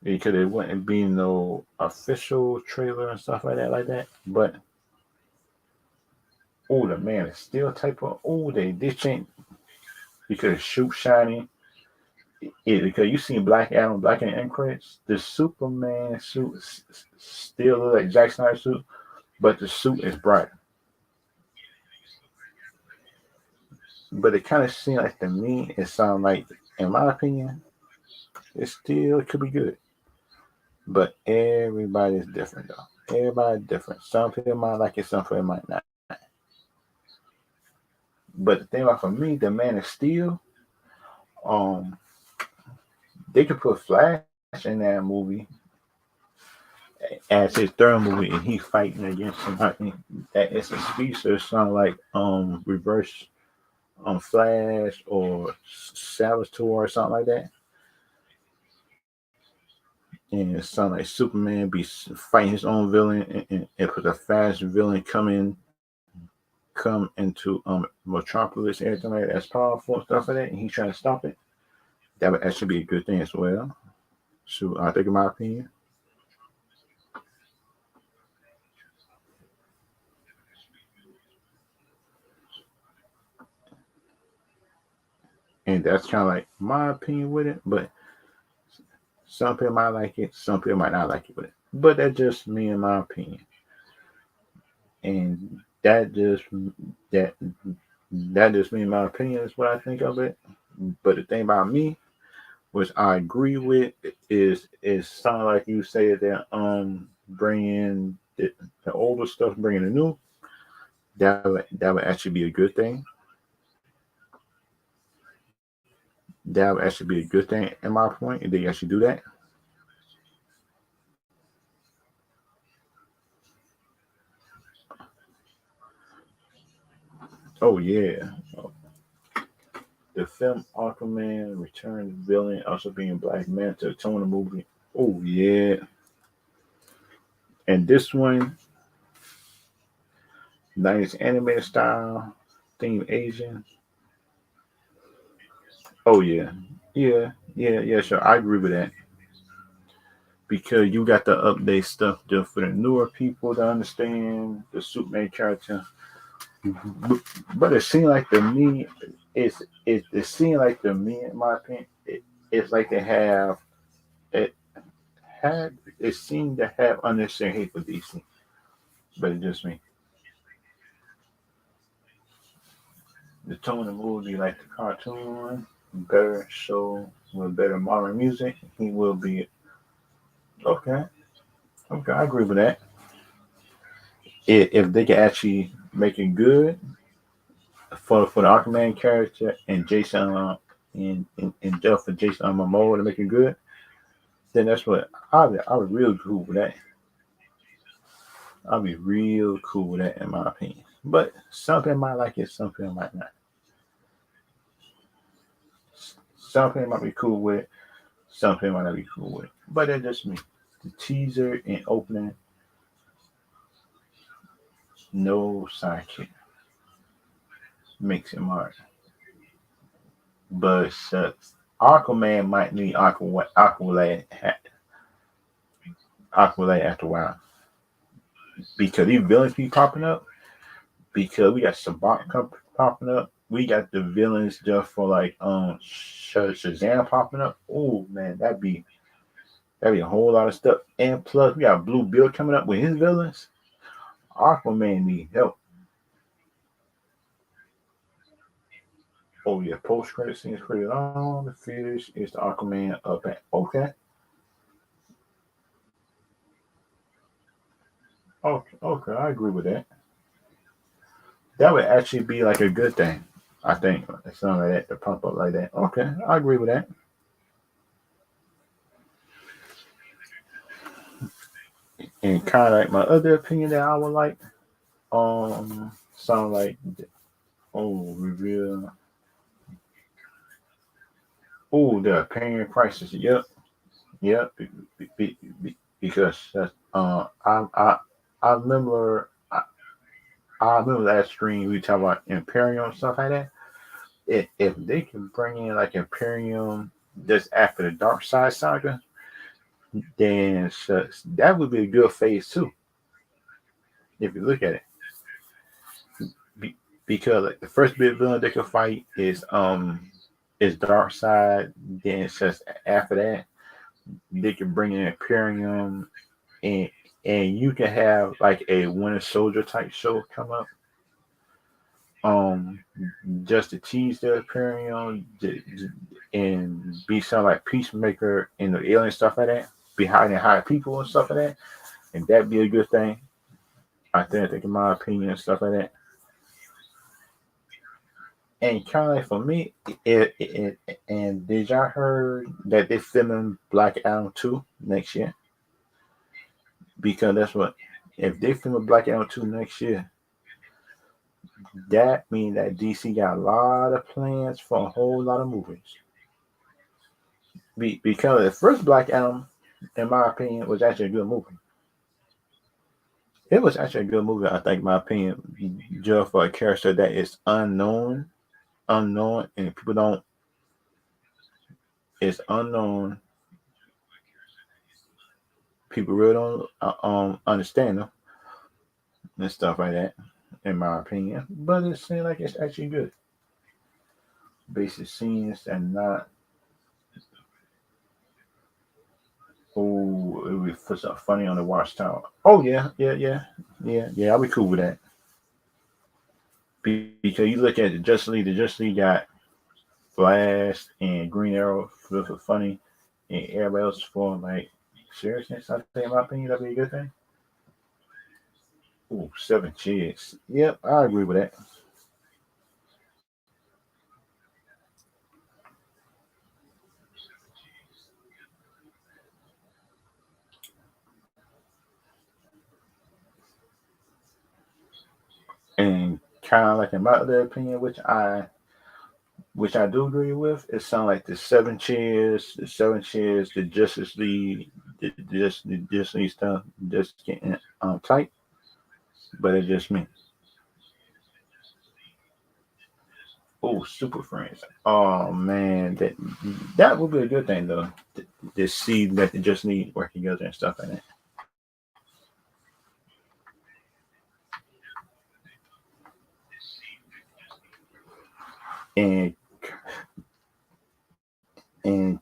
because it wouldn't be no official trailer and stuff like that. But oh, the man is still type of, oh, they ditching because shoot shiny. Yeah, because you seen Black Adam, Black and end credits. The Superman suit still look like Jack Snyder suit, but the suit is bright. But it kind of seemed like to me, it sounded like, in my opinion, it could be good. But everybody's different though. Everybody's different. Some people might like it, some people might not. But the thing about, for me, the Man of Steel, um, they could put Flash in that movie as his third movie, and he fighting against somebody that it's a speedster, something like reverse Flash or Saboteur or something like that. And it sounds like Superman be fighting his own villain, and put a fast villain come into Metropolis, everything like that, that's powerful and stuff like that, and he's trying to stop it. That would actually be a good thing as well. So I think, in my opinion, and that's kind of like my opinion with it. But some people might like it, some people might not like it with it. But that's just me and my opinion, and that that just me and my opinion is what I think of it. But the thing about me, which I agree with, is something like you say that bringing the older stuff, bringing the new, that would actually be a good thing. That would actually be a good thing in my point. If they actually do that. Oh yeah, the film Aquaman Return the Villain also being Black Manta tone the movie. Oh yeah, and this one, 90s animated style, theme Asian. Oh yeah, yeah. Sure, I agree with that because you got to update stuff just for the newer people to understand the Superman character. But it seemed like to me, it seemed like to me, in my opinion, it's like they have it it seemed to have unnecessary hate for DC, but it's just me. The tone of the movie, like the cartoon, better show with better modern music, he will be okay. Okay, I agree with that. If they can actually make it good for the Aquaman character and Jason and Jeff for Jason Momoa to make it good, then that's what I would really cool with that. I'll be real cool with that in my opinion. But some people might like it, some people might not. Some people might be cool with it, some people might not be cool with it. But that's just me. The teaser and opening, no sidekick makes it hard. But Aquaman might need Aqualad after a while because these villains be popping up. Because we got Sabak popping up, we got the villains just for like Shazam popping up. Oh man, that'd be a whole lot of stuff. And plus, we got Blue Bill coming up with his villains. Aquaman need help. Oh yeah, post credit scene is pretty long. The finish is the Aquaman up at okay. Okay, I agree with that. That would actually be like a good thing. I think something like that to pump up like that. Okay, I agree with that. And kind of like my other opinion that I would like, something like reveal. Oh, the pain crisis. Yep, yep. Because that's I remember I remember that stream we talk about Imperium and stuff like that. If they can bring in like Imperium just after the Dark Side saga, then that would be a good phase too. If you look at it, Be, because like the first big villain they could fight is Dark Side. Then it's just after that they can bring in Imperium and you can have like a Winter Soldier type show come up. Um, just to tease the Imperium and be something like Peacemaker and the alien stuff like that, be hiding high people and stuff like that, and that'd be a good thing. I think in my opinion and stuff like that. And kind of like for me, and did y'all heard that they're filming Black Adam 2 next year? Because that's what if they film a Black Adam 2 next year, that means that DC got a lot of plans for a whole lot of movies. Because the first Black Adam, in my opinion, was actually a good movie. It was actually a good movie, I think, in my opinion, just for a character that is unknown, and people don't, it's unknown. People really don't understand them and stuff like that, in my opinion. But it seems like it's actually good. basic scenes and not. Oh, it would be for something funny on the Watchtower. Oh yeah, yeah. I'll be cool with that. Because you look at the Justice League. The Justice League got Flash and Green Arrow for funny, and everybody else for like seriousness. I think, in my opinion, that'd be a good thing. Ooh, seven kids. Yep, I agree with that. And kind of like in my other opinion, which I do agree with, it sounds like the seven chairs, the Justice League, the Justice League stuff just getting tight. But it's just me. Oh, Super Friends. Oh man, that would be a good thing though. To see that they just need work together and stuff like that. And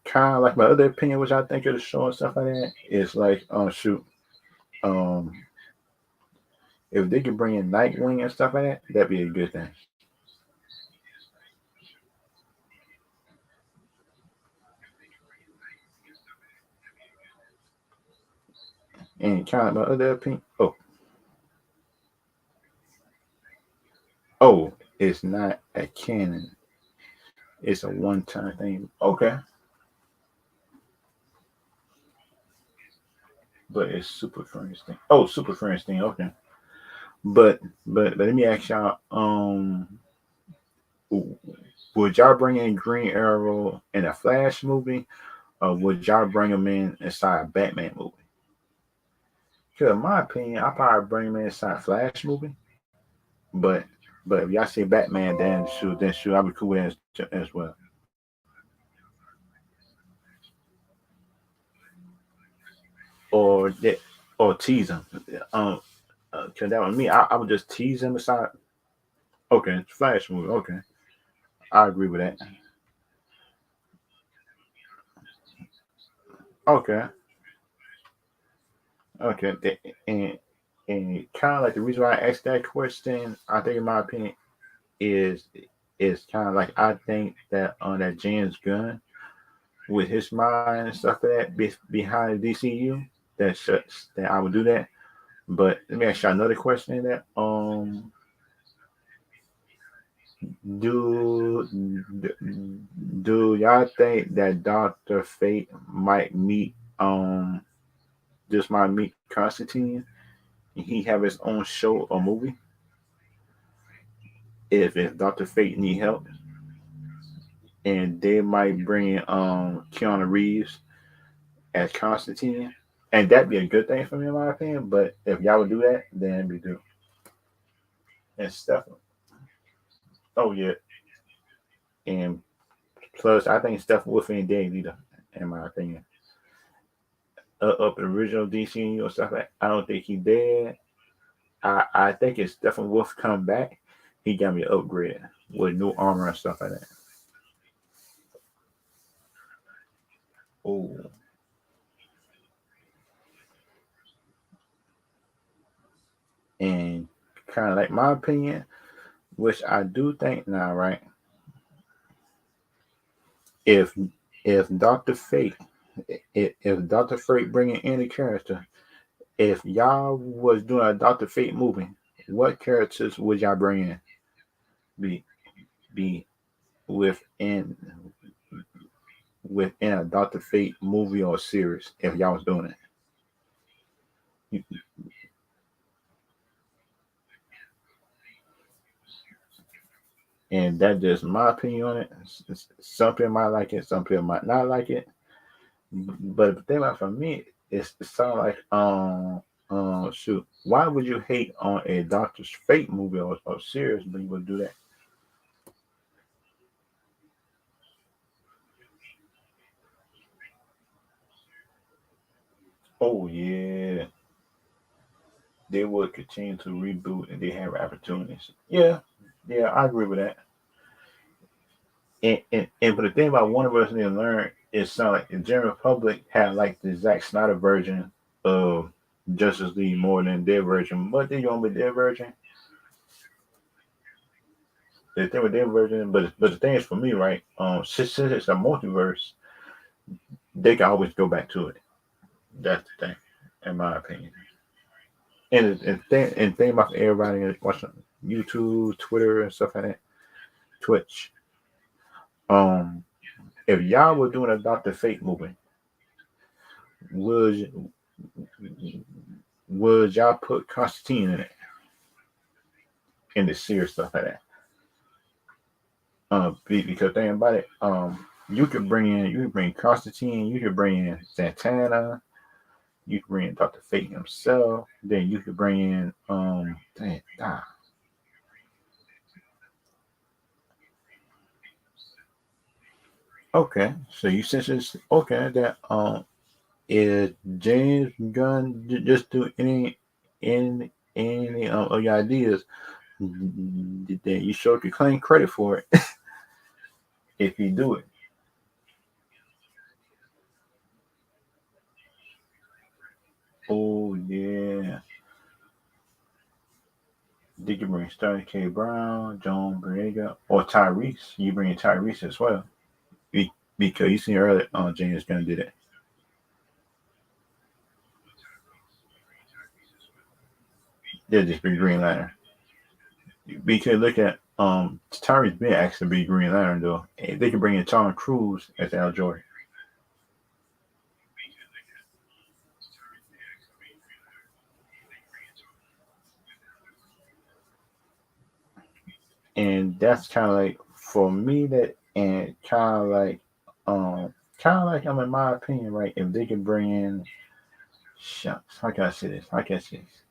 kind of like my other opinion, which I think of the show and stuff like that, is like shoot, um if they could bring in Nightwing and stuff like that, that'd be a good thing. And kind of my other opinion. Oh, it's not a canon. It's a one-time thing. Okay, but it's Super Friends thing. Oh, Super Friends thing. Okay, but but let me ask y'all. Would y'all bring in Green Arrow in a Flash movie, or would y'all bring him in inside a Batman movie? Because in my opinion, I probably bring him in inside Flash movie. But if y'all say Batman, then shoot, I'll be cool with that as well. Or that, or tease him. Um, cause that was me. I would just tease him aside. Okay, Flash movie. Okay, I agree with that. Okay, okay. And kind of like the reason why I asked that question, I think in my opinion is kind of like I think that on that James Gunn with his mind and stuff like that behind the DCU, that I would do that. But let me ask you another question in that. Do do y'all think that Doctor Fate might meet Constantine and he have his own show or movie if Doctor Fate need help, and they might bring in Keanu Reeves as Constantine, and that'd be a good thing for me in my opinion. But if y'all would do that, then we do. And Steph, oh yeah, and plus I think Steph Wolf ain't dead either, in my opinion. Up the original DCU or stuff like, I don't think he dead. I think it's Stephen Wolf come back. He got me an upgrade with new armor and stuff like that. Oh, and kind of like my opinion, which I do think now, right? If Doctor Fate, if Doctor Fate bringing any character, if y'all was doing a Doctor Fate movie, what characters would y'all bring in? Be be within within a Doctor Fate movie or series if y'all was doing it. And that's just my opinion on it. Some people might like it, some people might not like it. But the thing about for me, it sounds like shoot, why would you hate on a Doctor's Fate movie or series when you would do that? Oh yeah, they would continue to reboot and they have opportunities. Yeah, yeah, I agree with that. And but the thing about Warner Bros. Need to learn is sound like the general public had like the Zack Snyder version of Justice League more than their version. But they going with their version. The thing with their version, but the thing is for me, right? Since it's a multiverse, they can always go back to it. That's the thing, in my opinion. And think about everybody watching YouTube, Twitter, and stuff like that, Twitch. Um, if y'all were doing a Doctor Fate movie, would would y'all put Constantine in it in the series stuff like that? Because think about it, you could bring Constantine, you could bring in Santana, you could bring in Doctor Fate himself, then you could bring in okay, so you since it's okay that is James Gunn just do any of your ideas that you sure could claim credit for it if you do it. Oh yeah, did you bring Sterling K. Brown, John Boyega, or Tyrese? You bring Tyrese as well because you seen earlier James Gunn did it. They'll just be Green Lantern. Because look at Tyrese been actually be Green Lantern though. And they can bring in Tom Cruise as Al Jordan. And that's kind of like for me that and kind of like in my opinion, right? If they can bring in shucks, how can I say this? How can I say this?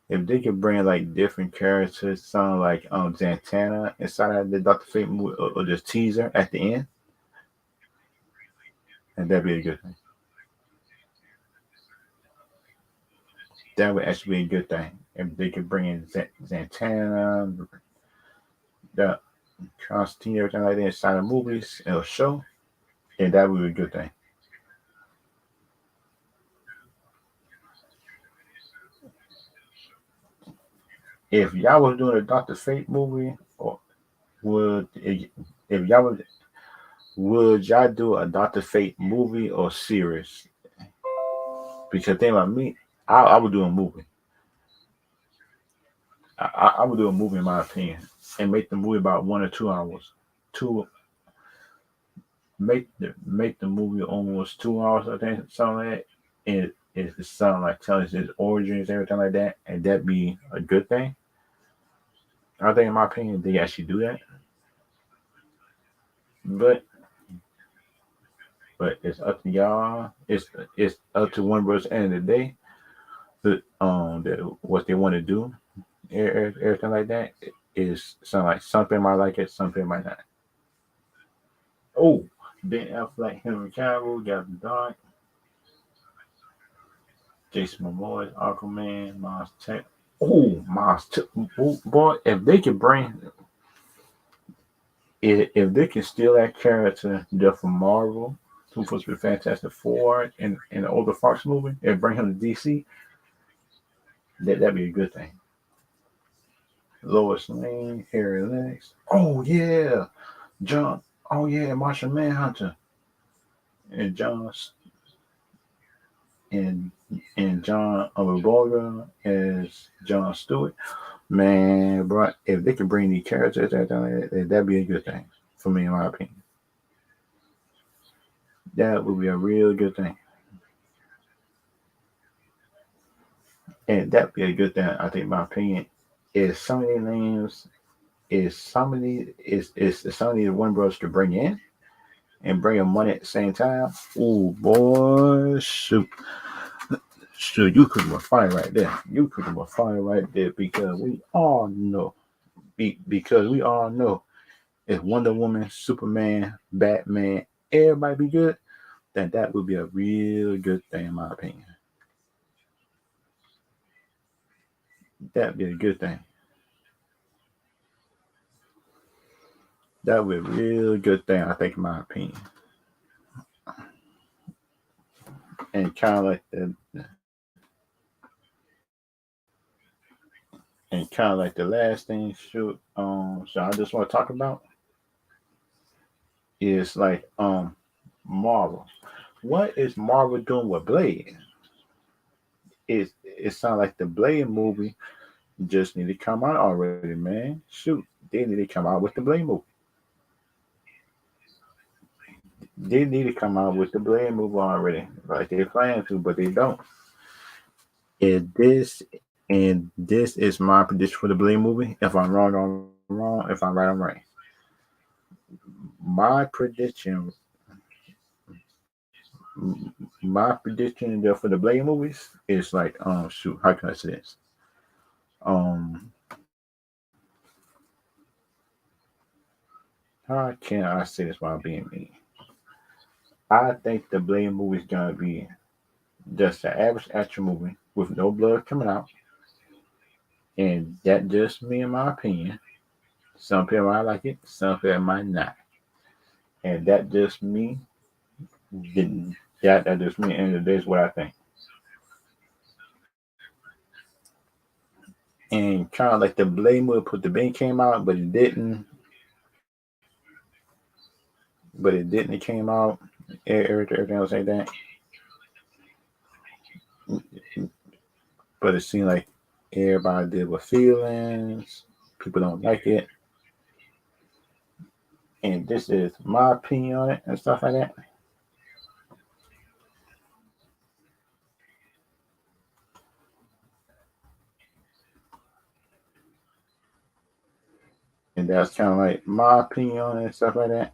If they could bring like different characters, something like Santana inside of the Doctor Fate movie, or just teaser at the end, and that'd be a good thing. That would actually be a good thing if they could bring in Santana, the Constantine, everything like that inside of movies and a show, then that would be a good thing. If y'all was doing a Doctor Fate movie, or would if y'all would y'all do a Doctor Fate movie or series? Because think about me, I would do a movie. I would do a movie in my opinion, and make the movie about 1 or 2 hours. Two make the movie almost 2 hours. I think something like that. And it sound like telling his origins, everything like that, and that be a good thing. I think, in my opinion, they actually do that. But it's up to y'all. It's up to one verse. End of the day, what they want to do, everything like that is sound like some people might like it, some people might not. Oh, Ben Affleck, Henry Cavill, got the Dark, Jason Momoa, Aquaman, Miles Tech. Oh, boy, if they can bring, if they can steal that character just from Marvel, who's supposed to be Fantastic Four in the older Fox movie, and bring him to DC, that'd be a good thing. Lois Lane, Harry Lennox. Oh yeah, John. Oh yeah, Martian Manhunter and and John Abuborga as John Stewart. Man, bro, if they could bring these characters, that'd be a good thing for me, in my opinion. That would be a real good thing, and that'd be a good thing. I think, in my opinion, is some of these names is some of these one brothers to bring in and bring them money at the same time. Oh boy, shoot, you could have fire right there. You could have fire right there because we all know if Wonder Woman, Superman, Batman, everybody be good, then that would be a real good thing, in my opinion. That'd be a good thing. That would be a real good thing, I think, in my opinion. And kind of like the last thing, shoot, so I just want to talk about is like Marvel. What is Marvel doing with Blade? It sounds like the Blade movie just need to come out already, man. Shoot, they need to come out with the Blade movie. They need to come out with the Blade movie already, like they're planning to, but they don't. And this is my prediction for the Blade movie. If I'm wrong, I'm wrong. If I'm right, I'm right. My prediction, my prediction there for the Blade movies is like, shoot, how can I say this? Um, how can I say this while being me? I think the Blade movie is gonna be just an average action movie with no blood coming out, and that just me in my opinion. Some people might like it, some people might not, and that just me. That just me, and that is what I think. And kind of like the Blade movie, put the Bane came out, but it didn't. But it didn't. It came out. Everything else like that. But it seemed like everybody did with feelings. People don't like it, and this is my opinion on it and stuff like that. And that's kind of like my opinion on it and stuff like that.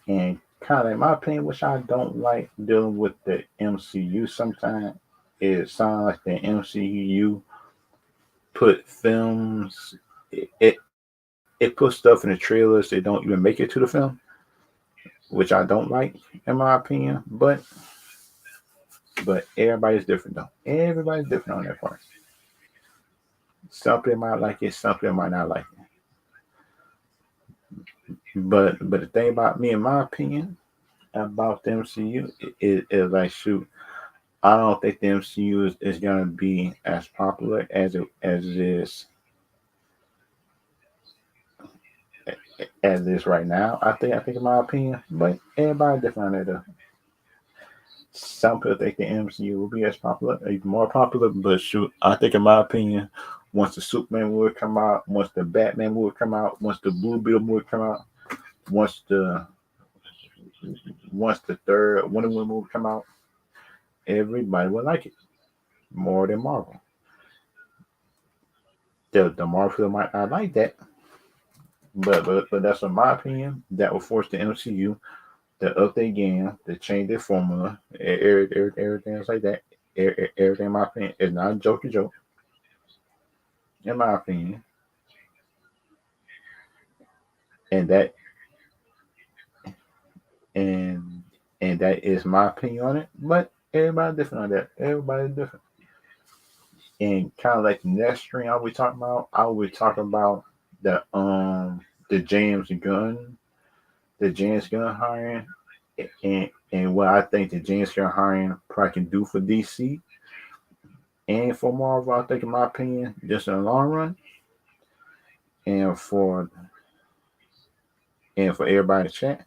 And kind of like my opinion, which I don't like dealing with the MCU sometimes. It sounds like the MCU put films, it puts stuff in the trailers that don't even make it to the film, which I don't like in my opinion. But everybody's different though. Everybody's different on that part. Some people might like it, some people might not like it. But the thing about me, in my opinion, about the MCU is like, shoot, I don't think the MCU is gonna be as popular as it is as it is right now. I think in my opinion, but everybody different on that though. Some people think the MCU will be as popular, even more popular, but shoot, I think in my opinion, once the Superman movie come out, once the Batman movie come out, once the Blue Beetle movie come out, once the once the third Wonder Woman movie come out, everybody will like it more than Marvel. The Marvel might not like that, but that's in my opinion. That will force the MCU to up their game, to change their formula, everything else like that. Everything, in my opinion, is not a joke. A joke, in my opinion, and and that is my opinion on it. But everybody different on that. Everybody's different. And kind of like the next stream I will talking about, I will be talking about the James Gunn hiring, and what I think the James Gunn hiring probably can do for DC and for Marvel. I think, in my opinion, just in the long run, and for everybody to chat.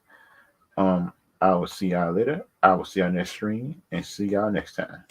Um, I will see y'all later. I will see y'all next stream, and see y'all next time.